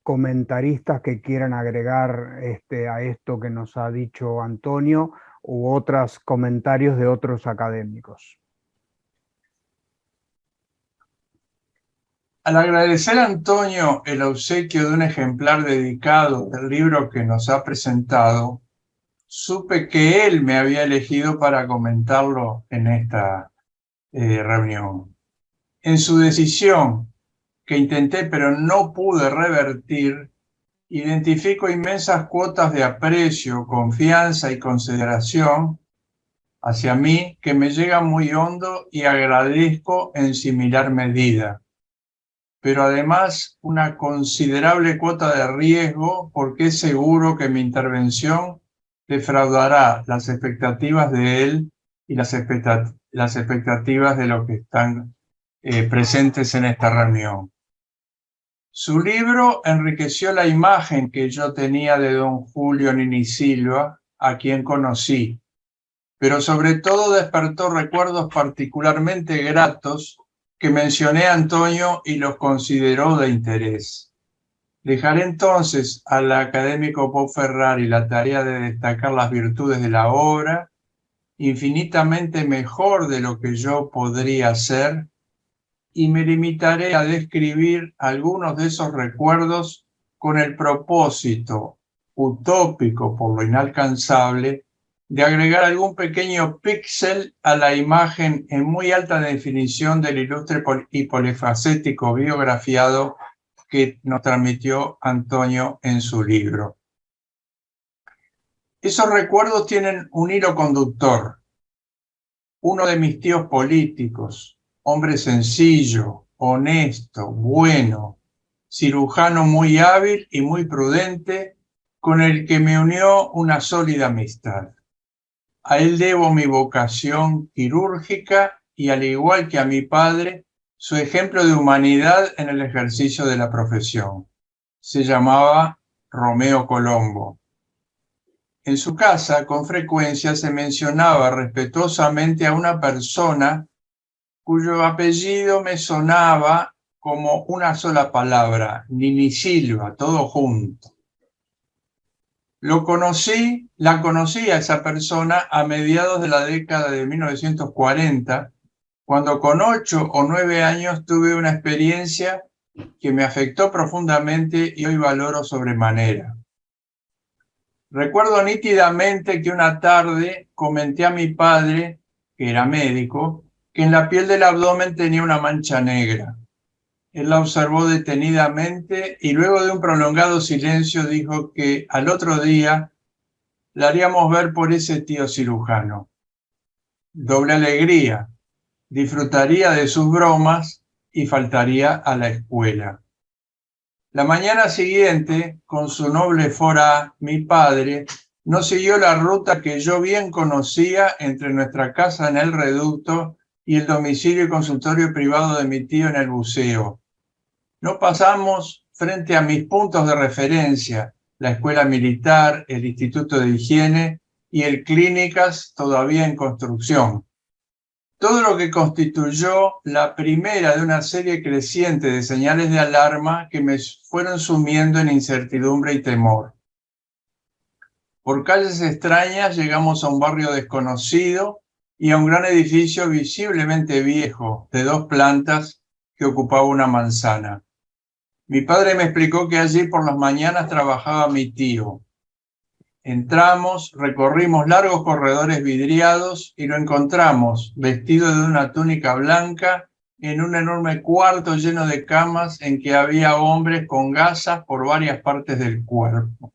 [SPEAKER 1] comentaristas que quieran agregar a esto que nos ha dicho Antonio u otros comentarios de otros académicos.
[SPEAKER 3] Al agradecer a Antonio el obsequio de un ejemplar dedicado del libro que nos ha presentado, supe que él me había elegido para comentarlo en esta reunión. En su decisión, que intenté pero no pude revertir, identifico inmensas cuotas de aprecio, confianza y consideración hacia mí que me llegan muy hondo y agradezco en similar medida. Pero además una considerable cuota de riesgo porque es seguro que mi intervención defraudará las expectativas de él y las expectativas de los que están presentes en esta reunión. Su libro enriqueció la imagen que yo tenía de don Julio Nini Silva, a quien conocí, pero sobre todo despertó recuerdos particularmente gratos que mencioné a Antonio y los consideró de interés. Dejaré entonces al académico Pau Ferrari la tarea de destacar las virtudes de la obra, infinitamente mejor de lo que yo podría hacer, y me limitaré a describir algunos de esos recuerdos con el propósito, utópico por lo inalcanzable, de agregar algún pequeño píxel a la imagen en muy alta definición del ilustre y polifacético biografiado que nos transmitió Antonio en su libro. Esos recuerdos tienen un hilo conductor. Uno de mis tíos políticos, hombre sencillo, honesto, bueno, cirujano muy hábil y muy prudente, con el que me unió una sólida amistad. A él debo mi vocación quirúrgica y, al igual que a mi padre, su ejemplo de humanidad en el ejercicio de la profesión. Se llamaba Romeo Colombo. En su casa, con frecuencia, se mencionaba respetuosamente a una persona cuyo apellido me sonaba como una sola palabra, Nini Silva, todo junto. La conocí a esa persona a mediados de la década de 1940, cuando con 8 o 9 años tuve una experiencia que me afectó profundamente y hoy valoro sobremanera. Recuerdo nítidamente que una tarde comenté a mi padre, que era médico, que en la piel del abdomen tenía una mancha negra. Él la observó detenidamente y luego de un prolongado silencio dijo que al otro día la haríamos ver por ese tío cirujano. Doble alegría, disfrutaría de sus bromas y faltaría a la escuela. La mañana siguiente, con su noble forá, mi padre no siguió la ruta que yo bien conocía entre nuestra casa en el Reducto y el domicilio y consultorio privado de mi tío en el Buceo. No pasamos frente a mis puntos de referencia, la escuela militar, el Instituto de Higiene y el Clínicas todavía en construcción. Todo lo que constituyó la primera de una serie creciente de señales de alarma que me fueron sumiendo en incertidumbre y temor. Por calles extrañas llegamos a un barrio desconocido y a un gran edificio visiblemente viejo, de 2 plantas, que ocupaba una manzana. Mi padre me explicó que allí por las mañanas trabajaba mi tío. Entramos, recorrimos largos corredores vidriados y lo encontramos vestido de una túnica blanca en un enorme cuarto lleno de camas en que había hombres con gasas por varias partes del cuerpo.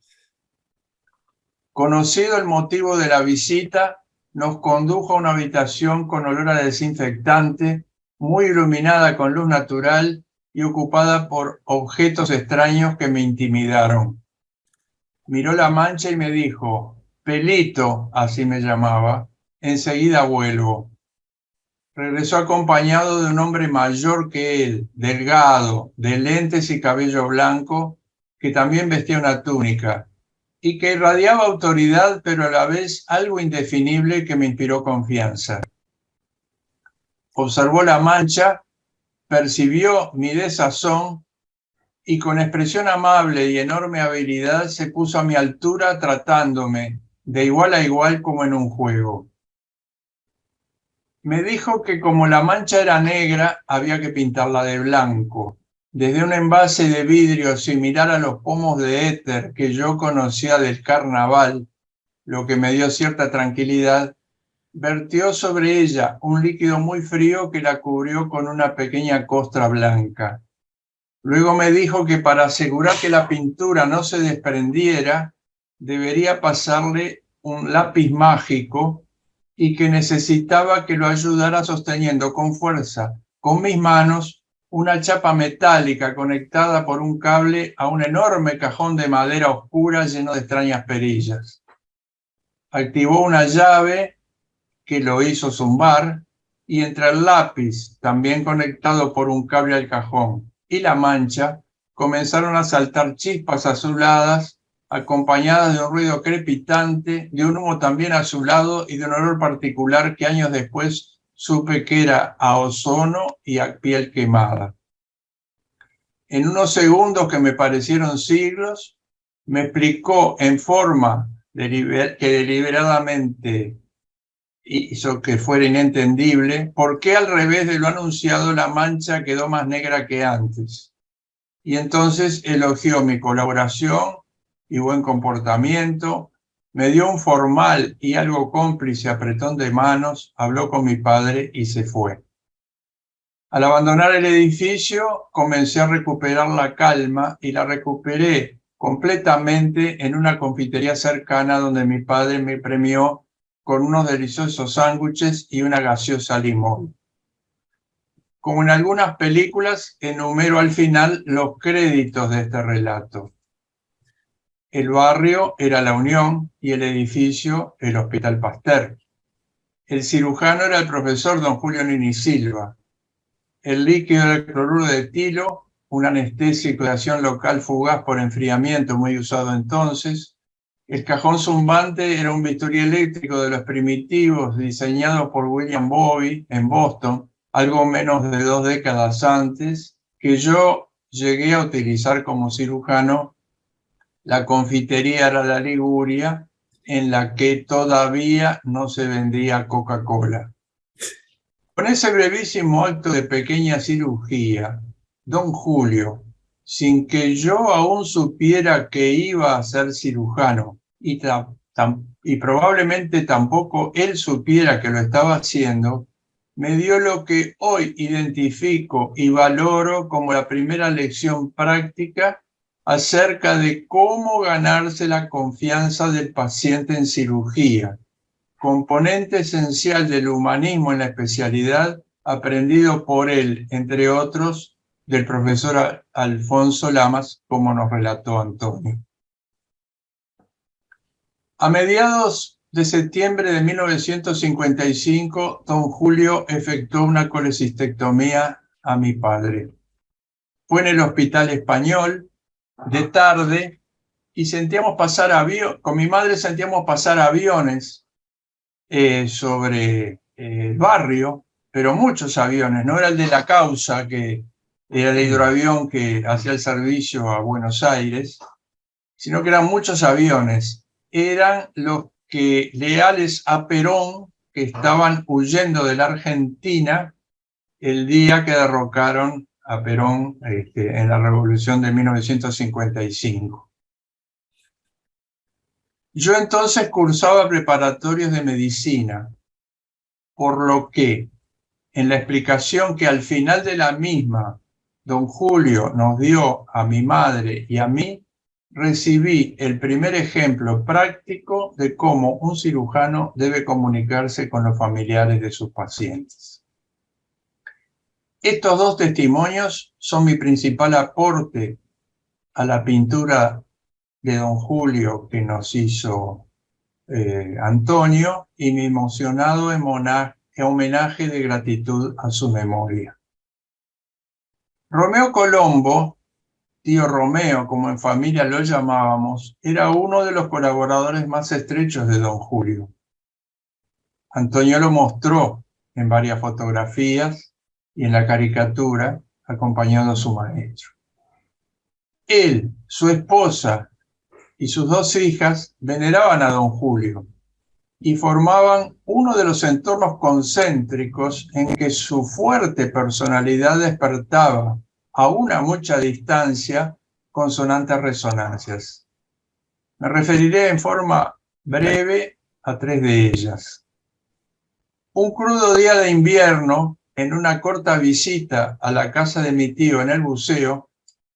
[SPEAKER 3] Conocido el motivo de la visita, nos condujo a una habitación con olor a desinfectante, muy iluminada con luz natural y ocupada por objetos extraños que me intimidaron. Miró la mancha y me dijo: Pelito, así me llamaba, enseguida vuelvo. Regresó acompañado de un hombre mayor que él, delgado, de lentes y cabello blanco, que también vestía una túnica, y que irradiaba autoridad, pero a la vez algo indefinible que me inspiró confianza. Observó la mancha, percibió mi desazón y con expresión amable y enorme habilidad se puso a mi altura tratándome de igual a igual como en un juego. Me dijo que como la mancha era negra, había que pintarla de blanco. Desde un envase de vidrio similar a los pomos de éter que yo conocía del carnaval, lo que me dio cierta tranquilidad, vertió sobre ella un líquido muy frío que la cubrió con una pequeña costra blanca. Luego me dijo que para asegurar que la pintura no se desprendiera, debería pasarle un lápiz mágico y que necesitaba que lo ayudara sosteniendo con fuerza con mis manos una chapa metálica conectada por un cable a un enorme cajón de madera oscura lleno de extrañas perillas. Activó una llave que lo hizo zumbar y entre el lápiz, también conectado por un cable al cajón, y la mancha, comenzaron a saltar chispas azuladas acompañadas de un ruido crepitante, de un humo también azulado y de un olor particular que años después supe que era a ozono y a piel quemada. En unos segundos que me parecieron siglos, me explicó en forma que deliberadamente hizo que fuera inentendible por qué al revés de lo anunciado la mancha quedó más negra que antes. Y entonces elogió mi colaboración y buen comportamiento, me dio un formal y algo cómplice apretón de manos, habló con mi padre y se fue. Al abandonar el edificio, comencé a recuperar la calma y la recuperé completamente en una confitería cercana donde mi padre me premió con unos deliciosos sándwiches y una gaseosa limón. Como en algunas películas, enumero al final los créditos de este relato. El barrio era La Unión y el edificio el Hospital Pasteur. El cirujano era el profesor don Julio Nini Silva. El líquido era el cloruro de etilo, un anestésico de acción local fugaz por enfriamiento muy usado entonces. El cajón zumbante era un bisturí eléctrico de los primitivos diseñado por William Bovey en Boston, algo menos de 2 décadas antes, que yo llegué a utilizar como cirujano. La confitería era La Liguria, en la que todavía no se vendía Coca-Cola. Con ese brevísimo acto de pequeña cirugía, don Julio, sin que yo aún supiera que iba a ser cirujano y probablemente tampoco él supiera que lo estaba haciendo, me dio lo que hoy identifico y valoro como la primera lección práctica acerca de cómo ganarse la confianza del paciente en cirugía, componente esencial del humanismo en la especialidad, aprendido por él, entre otros, del profesor Alfonso Lamas, como nos relató Antonio. A mediados de septiembre de 1955, don Julio efectuó una colecistectomía a mi padre. Fue en el Hospital Español, de tarde, y con mi madre sentíamos pasar aviones sobre el barrio, pero muchos aviones, no era el de la Causa, que era el hidroavión que hacía el servicio a Buenos Aires, sino que eran muchos aviones. Eran los que, leales a Perón, que estaban huyendo de la Argentina el día que derrocaron a Perón en la Revolución de 1955. Yo entonces cursaba preparatorios de medicina, por lo que en la explicación que al final de la misma don Julio nos dio a mi madre y a mí, recibí el primer ejemplo práctico de cómo un cirujano debe comunicarse con los familiares de sus pacientes. Estos dos testimonios son mi principal aporte a la pintura de don Julio que nos hizo Antonio y mi emocionado homenaje de gratitud a su memoria. Romeo Colombo, tío Romeo, como en familia lo llamábamos, era uno de los colaboradores más estrechos de don Julio. Antonio lo mostró en varias fotografías y en la caricatura, acompañando a su maestro. Él, su esposa y sus dos hijas veneraban a don Julio y formaban uno de los entornos concéntricos en que su fuerte personalidad despertaba a una mucha distancia consonantes resonancias. Me referiré en forma breve a tres de ellas. Un crudo día de invierno, en una corta visita a la casa de mi tío en el buceo,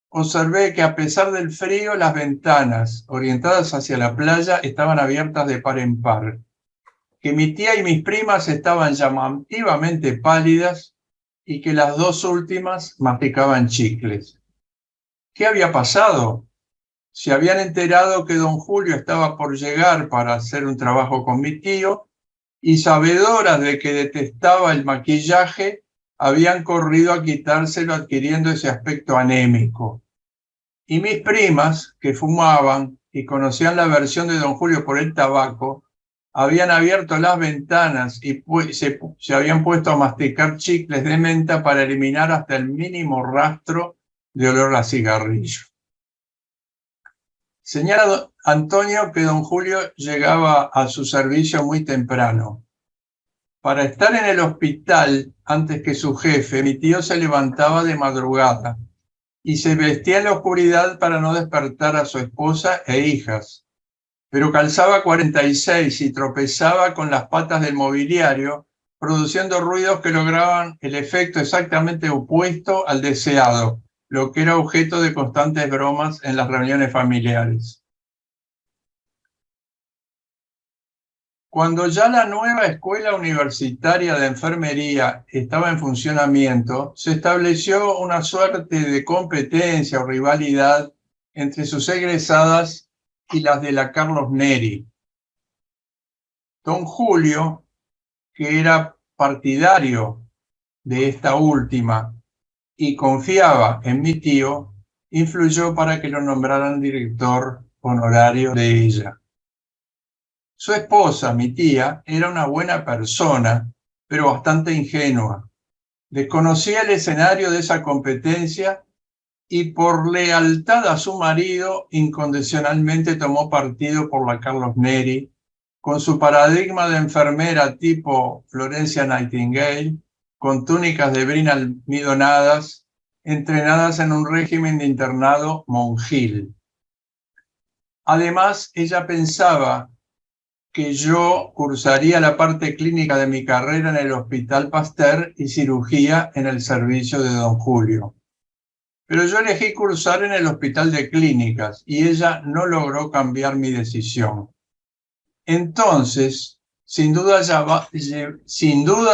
[SPEAKER 3] observé que a pesar del frío las ventanas orientadas hacia la playa estaban abiertas de par en par, que mi tía y mis primas estaban llamativamente pálidas y que las dos últimas masticaban chicles. ¿Qué había pasado? Se habían enterado que don Julio estaba por llegar para hacer un trabajo con mi tío y, sabedoras de que detestaba el maquillaje, habían corrido a quitárselo adquiriendo ese aspecto anémico. Y mis primas, que fumaban y conocían la versión de don Julio por el tabaco, habían abierto las ventanas y se habían puesto a masticar chicles de menta para eliminar hasta el mínimo rastro de olor a cigarrillo. Señala Antonio que don Julio llegaba a su servicio muy temprano. Para estar en el hospital antes que su jefe, mi tío se levantaba de madrugada y se vestía en la oscuridad para no despertar a su esposa e hijas, pero calzaba 46 y tropezaba con las patas del mobiliario, produciendo ruidos que lograban el efecto exactamente opuesto al deseado, lo que era objeto de constantes bromas en las reuniones familiares. Cuando ya la nueva escuela universitaria de enfermería estaba en funcionamiento, se estableció una suerte de competencia o rivalidad entre sus egresadas y las de la Carlos Neri. Don Julio, que era partidario de esta última y confiaba en mi tío, influyó para que lo nombraran director honorario de ella. Su esposa, mi tía, era una buena persona, pero bastante ingenua. Desconocía el escenario de esa competencia y por lealtad a su marido incondicionalmente tomó partido por la Carlos Neri, con su paradigma de enfermera tipo Florencia Nightingale, con túnicas de brin almidonadas, entrenadas en un régimen de internado monjil. Además, ella pensaba que yo cursaría la parte clínica de mi carrera en el Hospital Pasteur y cirugía en el servicio de don Julio. Pero yo elegí cursar en el Hospital de Clínicas y ella no logró cambiar mi decisión. Entonces, sin duda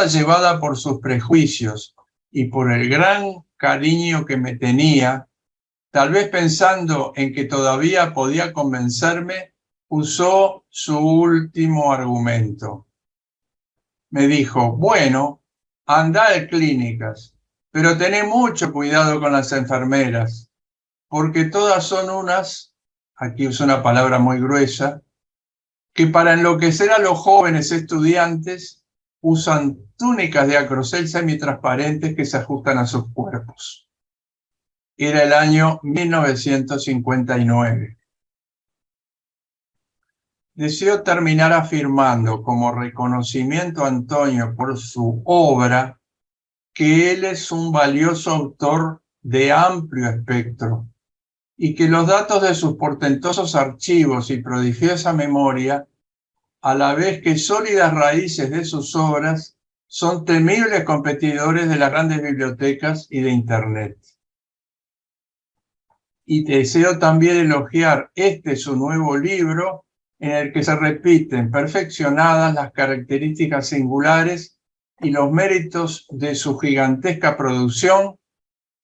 [SPEAKER 3] llevada por sus prejuicios y por el gran cariño que me tenía, tal vez pensando en que todavía podía convencerme, usó su último argumento. Me dijo, bueno, anda a Clínicas, pero tené mucho cuidado con las enfermeras, porque todas son unas, aquí uso una palabra muy gruesa, que para enloquecer a los jóvenes estudiantes usan túnicas de acrocel semitransparentes que se ajustan a sus cuerpos. Era el año 1959. Deseo terminar afirmando como reconocimiento a Antonio por su obra que él es un valioso autor de amplio espectro y que los datos de sus portentosos archivos y prodigiosa memoria, a la vez que sólidas raíces de sus obras, son temibles competidores de las grandes bibliotecas y de Internet. Y deseo también elogiar su nuevo libro, en el que se repiten perfeccionadas las características singulares y los méritos de su gigantesca producción,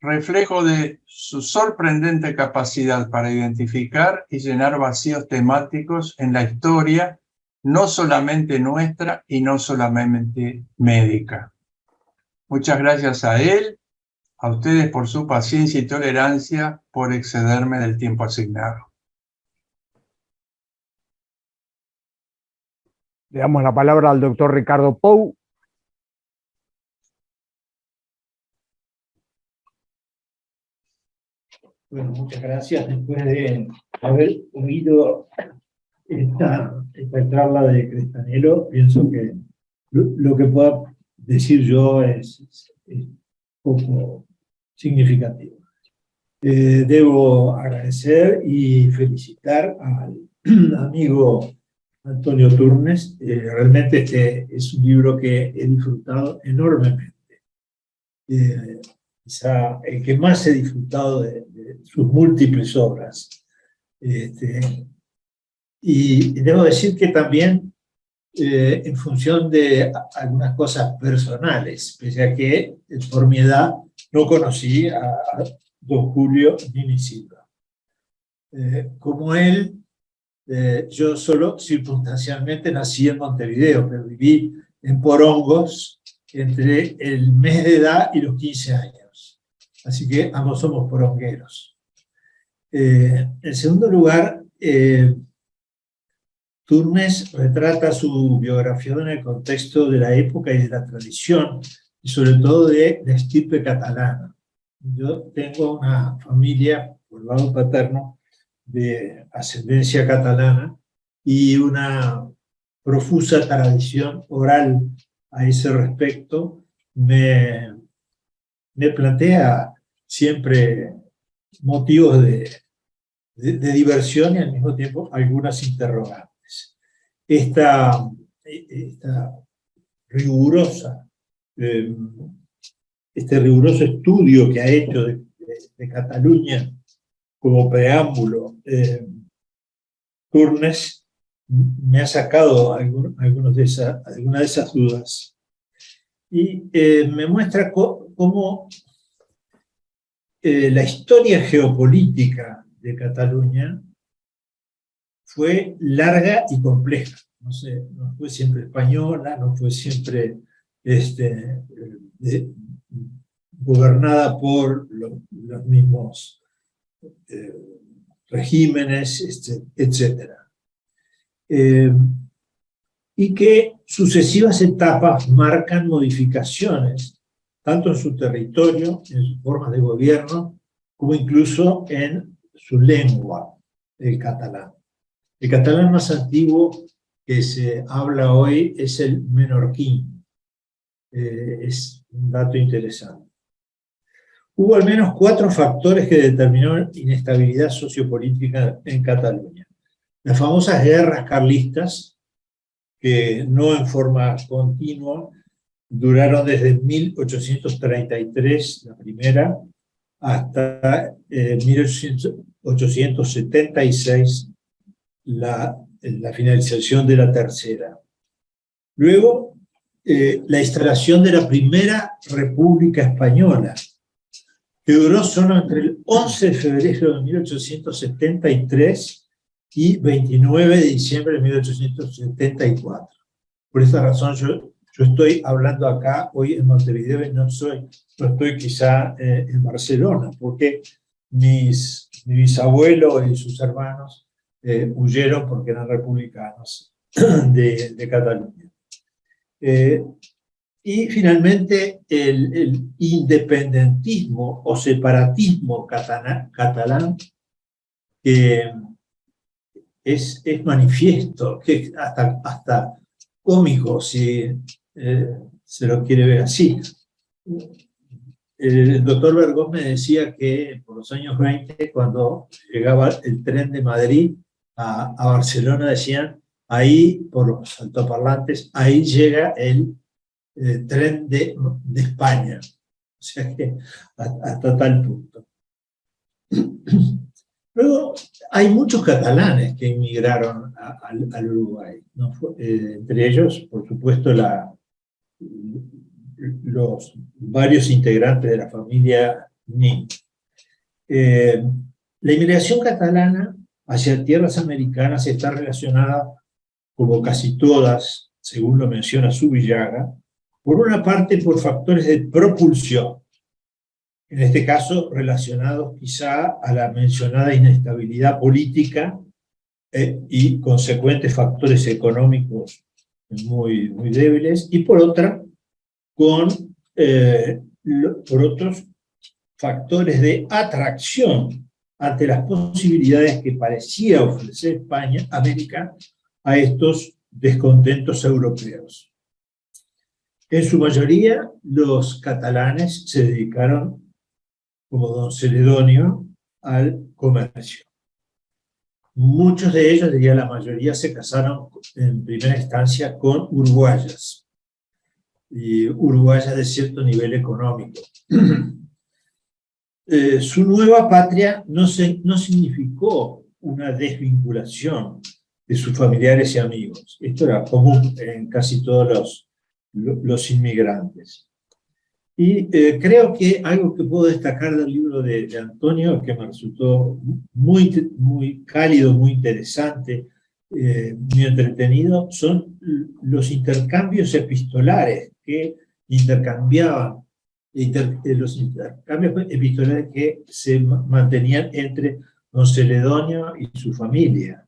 [SPEAKER 3] reflejo de su sorprendente capacidad para identificar y llenar vacíos temáticos en la historia, no solamente nuestra y no solamente médica. Muchas gracias a él, a ustedes por su paciencia y tolerancia por excederme del tiempo asignado.
[SPEAKER 1] Le damos la palabra al doctor Ricardo Pou.
[SPEAKER 4] Bueno, muchas gracias. Después de haber oído esta charla de Crestanelo, pienso que lo que pueda decir yo es poco significativo. Debo agradecer y felicitar al amigo Antonio Turnes. Realmente este es un libro que he disfrutado enormemente. Quizá el que más he disfrutado de sus múltiples obras. Y debo decir que también en función de algunas cosas personales, pese a que por mi edad no conocí a don Julio Nini Silva. Como él, yo solo circunstancialmente nací en Montevideo, pero viví en Porongos entre el mes de edad y los 15 años. Así que ambos somos porongueros. En segundo lugar, Turnes retrata su biografía en el contexto de la época y de la tradición, y sobre todo de la estirpe catalana. Yo tengo una familia, por lado paterno, de ascendencia catalana y una profusa tradición oral a ese respecto me plantea siempre motivos de diversión y al mismo tiempo algunas interrogantes. Esta rigurosa, este riguroso estudio que ha hecho de Cataluña como preámbulo, Turnes, me ha sacado algunas de esas dudas. Y me muestra cómo la historia geopolítica de Cataluña fue larga y compleja. No fue siempre española, no fue siempre gobernada por los mismos regímenes, etc. Y que sucesivas etapas marcan modificaciones, tanto en su territorio, en sus formas de gobierno, como incluso en su lengua, el catalán. El catalán más antiguo que se habla hoy es el menorquín. Es un dato interesante. Hubo al menos 4 factores que determinaron inestabilidad sociopolítica en Cataluña. Las famosas guerras carlistas, que no en forma continua, duraron desde 1833, la primera, hasta 1876, la finalización de la tercera. Luego, la instalación de la primera República Española, que duró solo entre el 11 de febrero de 1873 y 29 de diciembre de 1874. Por esta razón yo estoy hablando acá hoy en Montevideo y no estoy quizá en Barcelona, porque mi bisabuelo y sus hermanos huyeron porque eran republicanos de Cataluña. Y finalmente el independentismo o separatismo catalán, que es manifiesto, que es hasta cómico si se lo quiere ver así. El doctor Bergón me decía que por los años 20, cuando llegaba el tren de Madrid a Barcelona, decían, ahí, por los altoparlantes, ahí llega el tren de España. O sea que hasta tal punto. Luego, hay muchos catalanes que emigraron al Uruguay, ¿no? Entre ellos, por supuesto, los varios integrantes de la familia Nin. La inmigración catalana hacia tierras americanas está relacionada, como casi todas, según lo menciona Zubillaga, por una parte por factores de propulsión, en este caso relacionados quizá a la mencionada inestabilidad política y consecuentes factores económicos muy, muy débiles, y por otra, por otros factores de atracción ante las posibilidades que parecía ofrecer América a estos descontentos europeos. En su mayoría, los catalanes se dedicaron, como don Celedonio, al comercio. Muchos de ellos, diría la mayoría, se casaron en primera instancia con uruguayas, y uruguayas de cierto nivel económico. Su nueva patria no significó una desvinculación de sus familiares y amigos. Esto era común en casi todos los inmigrantes. Y creo que algo que puedo destacar del libro de Antonio, que me resultó muy, muy cálido, muy interesante, muy entretenido, son los intercambios epistolares que intercambiaban, los intercambios epistolares que se mantenían entre don Celedonio y su familia.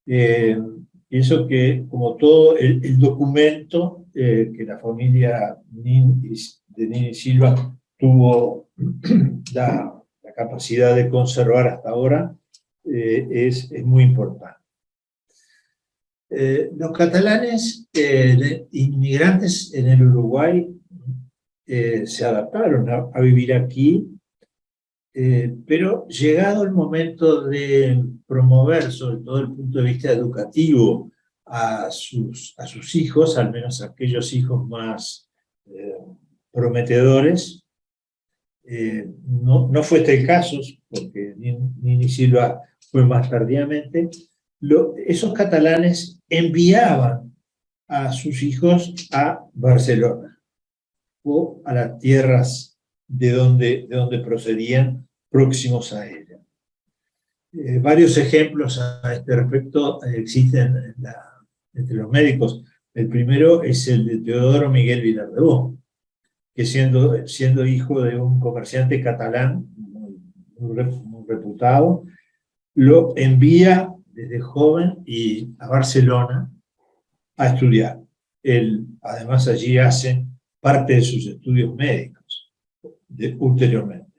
[SPEAKER 4] Pienso que, como todo el documento que la familia de Nin y Silva tuvo la capacidad de conservar hasta ahora, es muy importante. Los catalanes inmigrantes en el Uruguay se adaptaron a vivir aquí, pero llegado el momento de promover, sobre todo desde el punto de vista educativo, a sus hijos, al menos aquellos hijos más prometedores, no fue este el caso, porque Nin y Silva fue más tardíamente. Esos catalanes enviaban a sus hijos a Barcelona o a las tierras de donde procedían, próximos a ella. Varios ejemplos a este respecto existen entre los médicos. El primero es el de Teodoro Miguel Vilardebó, que siendo hijo de un comerciante catalán muy reputado, lo envía desde joven a Barcelona a estudiar. Él, además, allí hace parte de sus estudios médicos ulteriormente.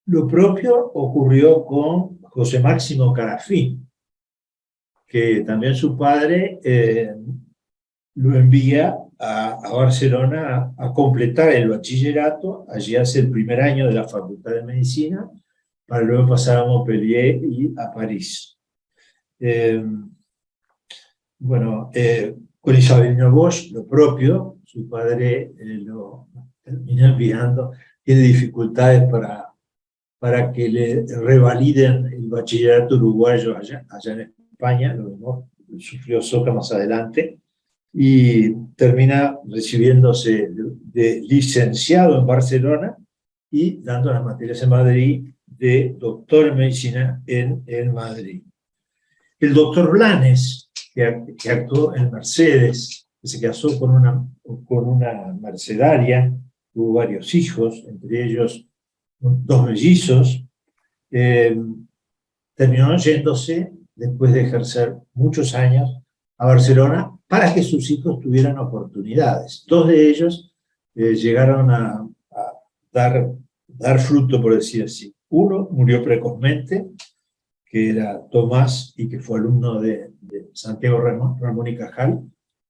[SPEAKER 4] Lo propio ocurrió con José Máximo Carafín, que también su padre lo envía a Barcelona a completar el bachillerato. Allí hace el primer año de la Facultad de Medicina, para luego pasar a Montpellier y a París. Con Isabel Bosch, lo propio, su padre lo termina enviando, tiene dificultades para que le revaliden el bachillerato uruguayo allá en España, lo mismo sufrió Soca más adelante, y termina recibiéndose de licenciado en Barcelona y dando las materias en Madrid, de doctor en medicina en Madrid. El doctor Blanes, que actuó en Mercedes, que se casó con una mercedaria, tuvo varios hijos, entre ellos 2 mellizos, terminó yéndose, después de ejercer muchos años, a Barcelona para que sus hijos tuvieran oportunidades. 2 de ellos llegaron a dar fruto, por decir así. Uno murió precozmente, que era Tomás, y que fue alumno de Santiago Ramón y Cajal,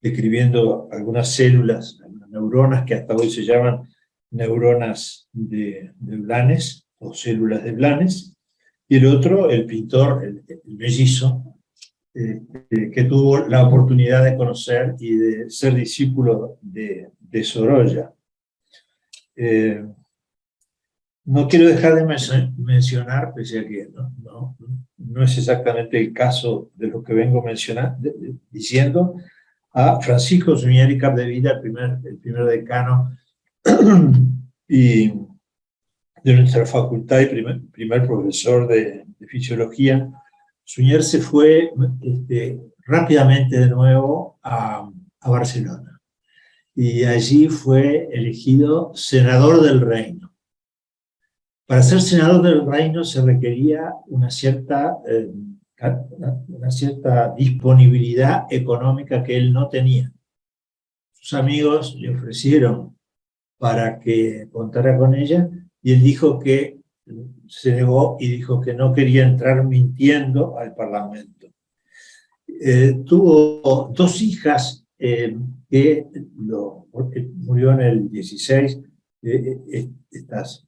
[SPEAKER 4] describiendo algunas células, algunas neuronas que hasta hoy se llaman neuronas de Blanes, o células de Blanes. Y el otro, el pintor, el mellizo, que tuvo la oportunidad de conocer y de ser discípulo de Sorolla. No quiero dejar de mencionar, pese a que no es exactamente el caso de lo que vengo diciendo, a Francisco Suñer y Capdevila, el primer decano y de nuestra facultad y primer profesor de fisiología. Suñer se fue rápidamente de nuevo a Barcelona y allí fue elegido senador del reino. Para ser senador del reino se requería una cierta disponibilidad económica que él no tenía. Sus amigos le ofrecieron para que contara con ella y él dijo que se negó y dijo que no quería entrar mintiendo al Parlamento. Tuvo dos hijas que murió en el 16, estas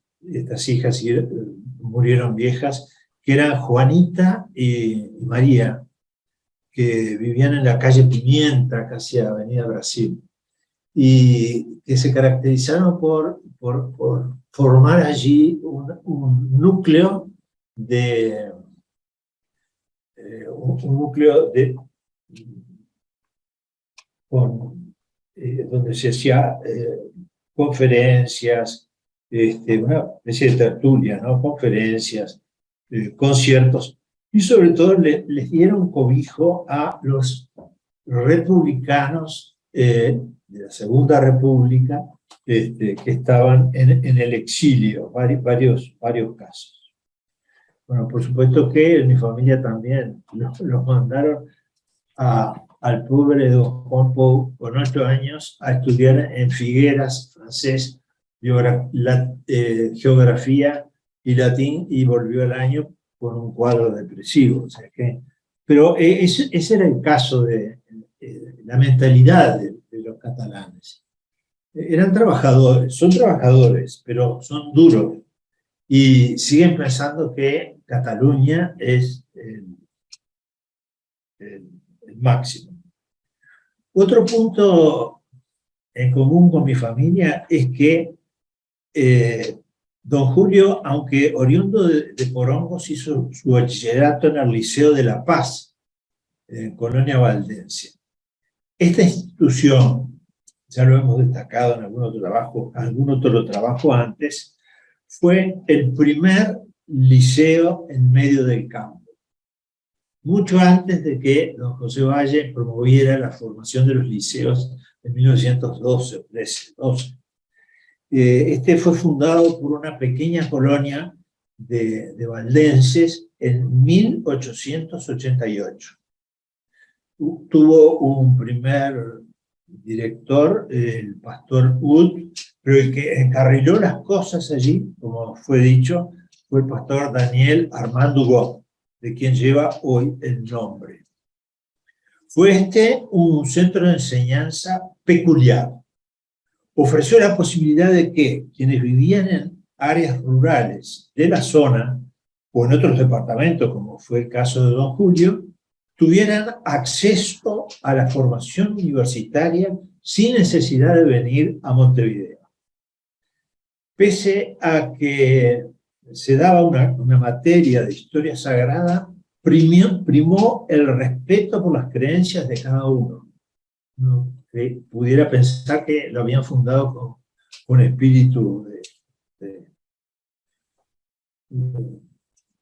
[SPEAKER 4] hijas murieron viejas, que eran Juanita y María, que vivían en la calle Pimienta, casi a Avenida Brasil, y que se caracterizaron por formar allí un núcleo donde se hacía conferencias, una especie de tertulia, ¿no? Conferencias, conciertos, y sobre todo les dieron cobijo a los republicanos de la Segunda República que estaban en el exilio, varios casos. Bueno, por supuesto que en mi familia también los mandaron al pobre don Juan Pou, con 8 años, a estudiar en Figueras, francés, geografía y latín, y volvió al año con un cuadro depresivo. O sea que, pero ese era el caso de la mentalidad de los catalanes. Eran trabajadores, son trabajadores, pero son duros, y siguen pensando que Cataluña es el máximo. Otro punto en común con mi familia es que don Julio, aunque oriundo de Porongos, hizo su bachillerato en el Liceo de La Paz, en Colonia Valdense. Esta institución, ya lo hemos destacado en algún otro trabajo antes, fue el primer liceo en medio del campo, mucho antes de que don José Valle promoviera la formación de los liceos en 1912 o 12. Este fue fundado por una pequeña colonia de valdenses en 1888. Tuvo un primer director, el pastor Wood, pero el que encarriló las cosas allí, como fue dicho, fue el pastor Daniel Armando Hugo, de quien lleva hoy el nombre. Fue un centro de enseñanza peculiar. Ofreció la posibilidad de que quienes vivían en áreas rurales de la zona o en otros departamentos, como fue el caso de don Julio, tuvieran acceso a la formación universitaria sin necesidad de venir a Montevideo. Pese a que se daba una materia de historia sagrada, primó el respeto por las creencias de cada uno. ¿No? Que pudiera pensar que lo habían fundado con espíritu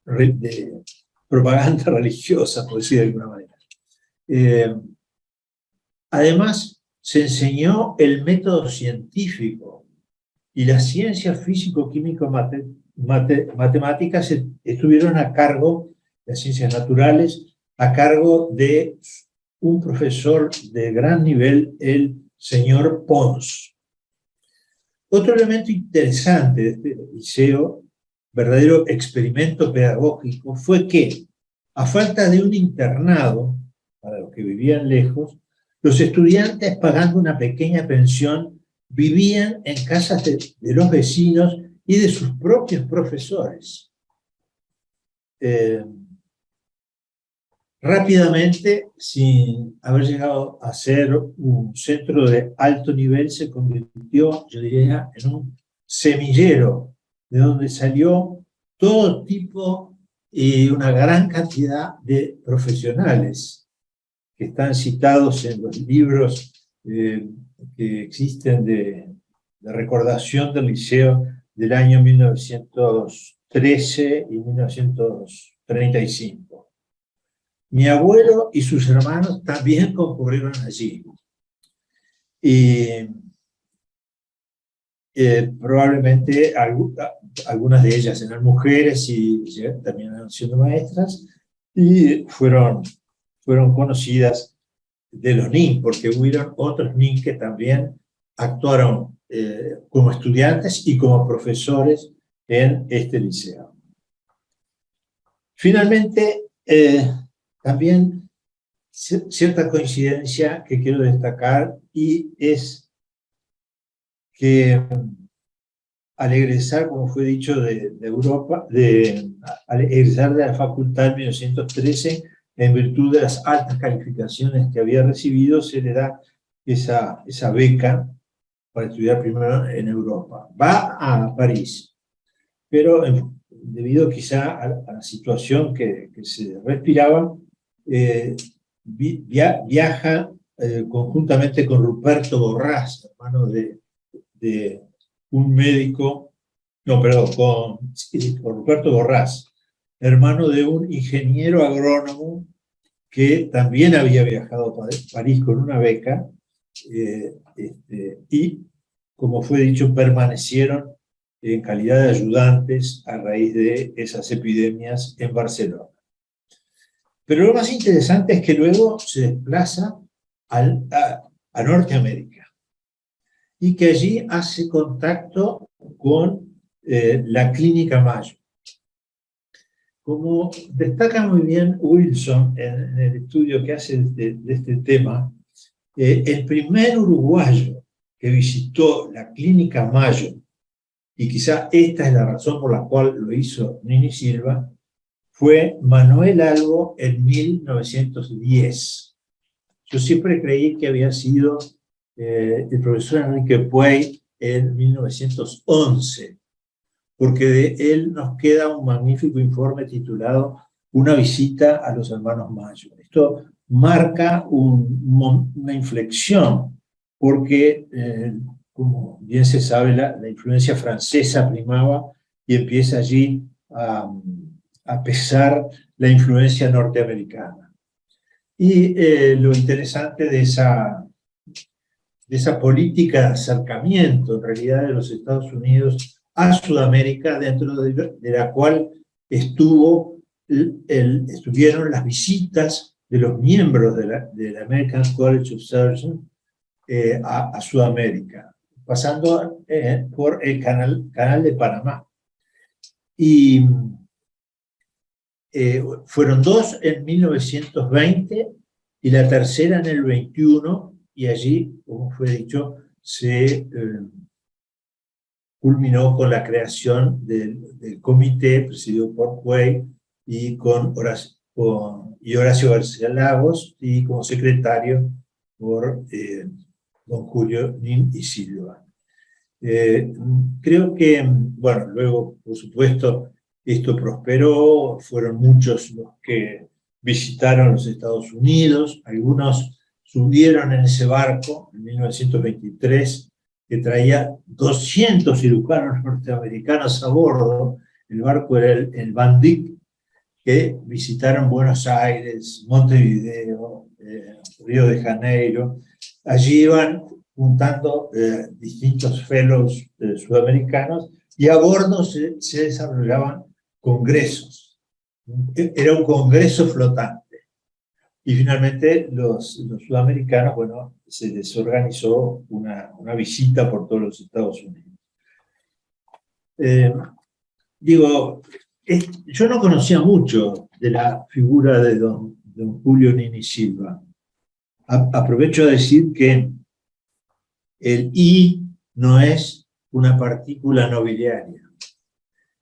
[SPEAKER 4] de propaganda religiosa, por decir de alguna manera. Además, se enseñó el método científico y las ciencias físico-químico-matemáticas estuvieron a cargo, las ciencias naturales, a cargo de un profesor de gran nivel, el señor Pons. Otro elemento interesante de este liceo, verdadero experimento pedagógico, fue que, a falta de un internado para los que vivían lejos, los estudiantes, pagando una pequeña pensión, vivían en casas de los vecinos y de sus propios profesores. rápidamente, sin haber llegado a ser un centro de alto nivel, se convirtió, yo diría, en un semillero, de donde salió todo tipo y una gran cantidad de profesionales que están citados en los libros que existen de recordación del liceo del año 1913 y 1935. Mi abuelo y sus hermanos también concurrieron allí. Y probablemente algunas de ellas eran mujeres y terminaron siendo maestras, y fueron conocidas de los NIN, porque hubieron otros NIN que también actuaron como estudiantes y como profesores en este liceo. Finalmente, también cierta coincidencia que quiero destacar, y es que al egresar, como fue dicho, de Europa, al egresar de la facultad en 1913, en virtud de las altas calificaciones que había recibido, se le da esa beca para estudiar primero en Europa. Va a París, pero debido quizá a la situación que se respiraba, viaja conjuntamente con Ruperto Borrás, hermano de un médico, no, perdón, con Ruperto Borrás, hermano de un ingeniero agrónomo que también había viajado a París con una beca, y, como fue dicho, permanecieron en calidad de ayudantes a raíz de esas epidemias en Barcelona. Pero lo más interesante es que luego se desplaza a Norteamérica, y que allí hace contacto con la Clínica Mayo. Como destaca muy bien Wilson en el estudio que hace de este tema, el primer uruguayo que visitó la Clínica Mayo, y quizá esta es la razón por la cual lo hizo Nini Silva, fue Manuel Albo en 1910. Yo siempre creí que había sido el profesor Enrique Puey en 1911, porque de él nos queda un magnífico informe titulado Una visita a los hermanos Mayo. Esto marca una inflexión, porque, como bien se sabe, la influencia francesa primaba, y empieza allí a pesar la influencia norteamericana. Y lo interesante de esa política de acercamiento, en realidad, de los Estados Unidos a Sudamérica, dentro de la cual estuvieron las visitas de los miembros de la American College of Surgeons a Sudamérica, pasando por el canal de Panamá. Y fueron dos en 1920 y la tercera en el 21, y allí, como fue dicho, se culminó con la creación del comité presidido por Puey y con Horacio García Lagos, y como secretario por don Julio Nin y Silva. Creo que, bueno, luego, por supuesto, esto prosperó, fueron muchos los que visitaron los Estados Unidos, algunos subieron en ese barco en 1923, que traía 200 cirujanos norteamericanos a bordo. El barco era el Van Dyck, que visitaron Buenos Aires, Montevideo, Río de Janeiro. Allí iban juntando distintos fellows sudamericanos, y a bordo se desarrollaban congresos. Era un congreso flotante. Y finalmente los sudamericanos, bueno, se les organizó una visita por todos los Estados Unidos. Yo no conocía mucho de la figura de don Julio Nin y Silva. Aprovecho a decir que el I no es una partícula nobiliaria.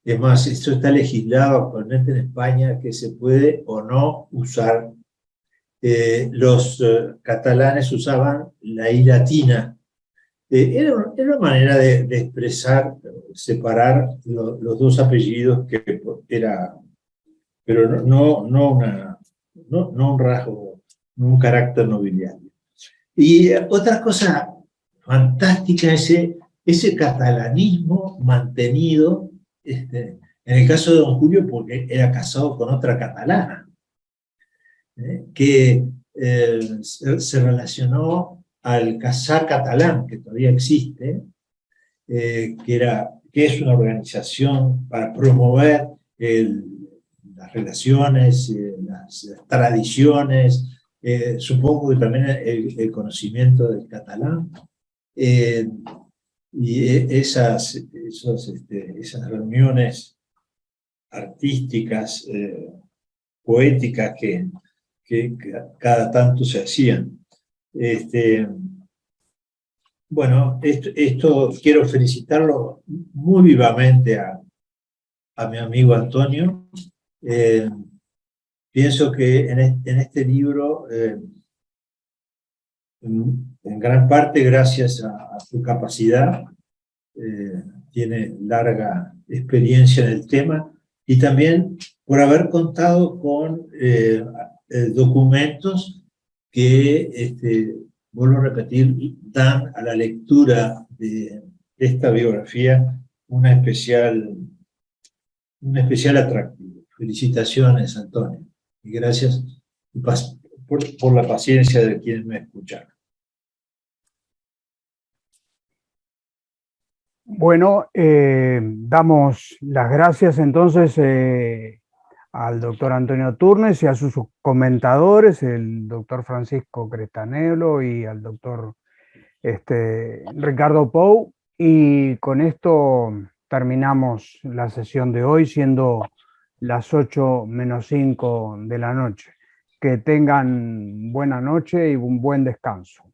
[SPEAKER 4] Es más, esto está legislado actualmente en España, que se puede o no usar los catalanes usaban la I latina. Era una manera de expresar, separar los dos apellidos, pero no un rasgo, no un carácter nobiliario. Y otra cosa fantástica es ese catalanismo mantenido, en el caso de don Julio, porque era casado con otra catalana, que se relacionó al Casar Catalán, que todavía existe, que es una organización para promover las relaciones, las tradiciones, supongo que también el conocimiento del catalán, y esas reuniones artísticas, poéticas que cada tanto se hacían. Bueno, esto quiero felicitarlo muy vivamente a mi amigo Antonio. Pienso que en este libro, en gran parte gracias a su capacidad, tiene larga experiencia en el tema, y también por haber contado con documentos que, vuelvo a repetir, dan a la lectura de esta biografía un especial atractivo. Felicitaciones, Antonio, y gracias por la paciencia de quienes me escucharon.
[SPEAKER 1] Bueno, damos las gracias entonces al doctor Antonio Turnes y a sus comentadores, el doctor Francisco Crestanelo y al doctor Ricardo Pou, y con esto terminamos la sesión de hoy, siendo las 8 menos 5 de la noche. Que tengan buena noche y un buen descanso.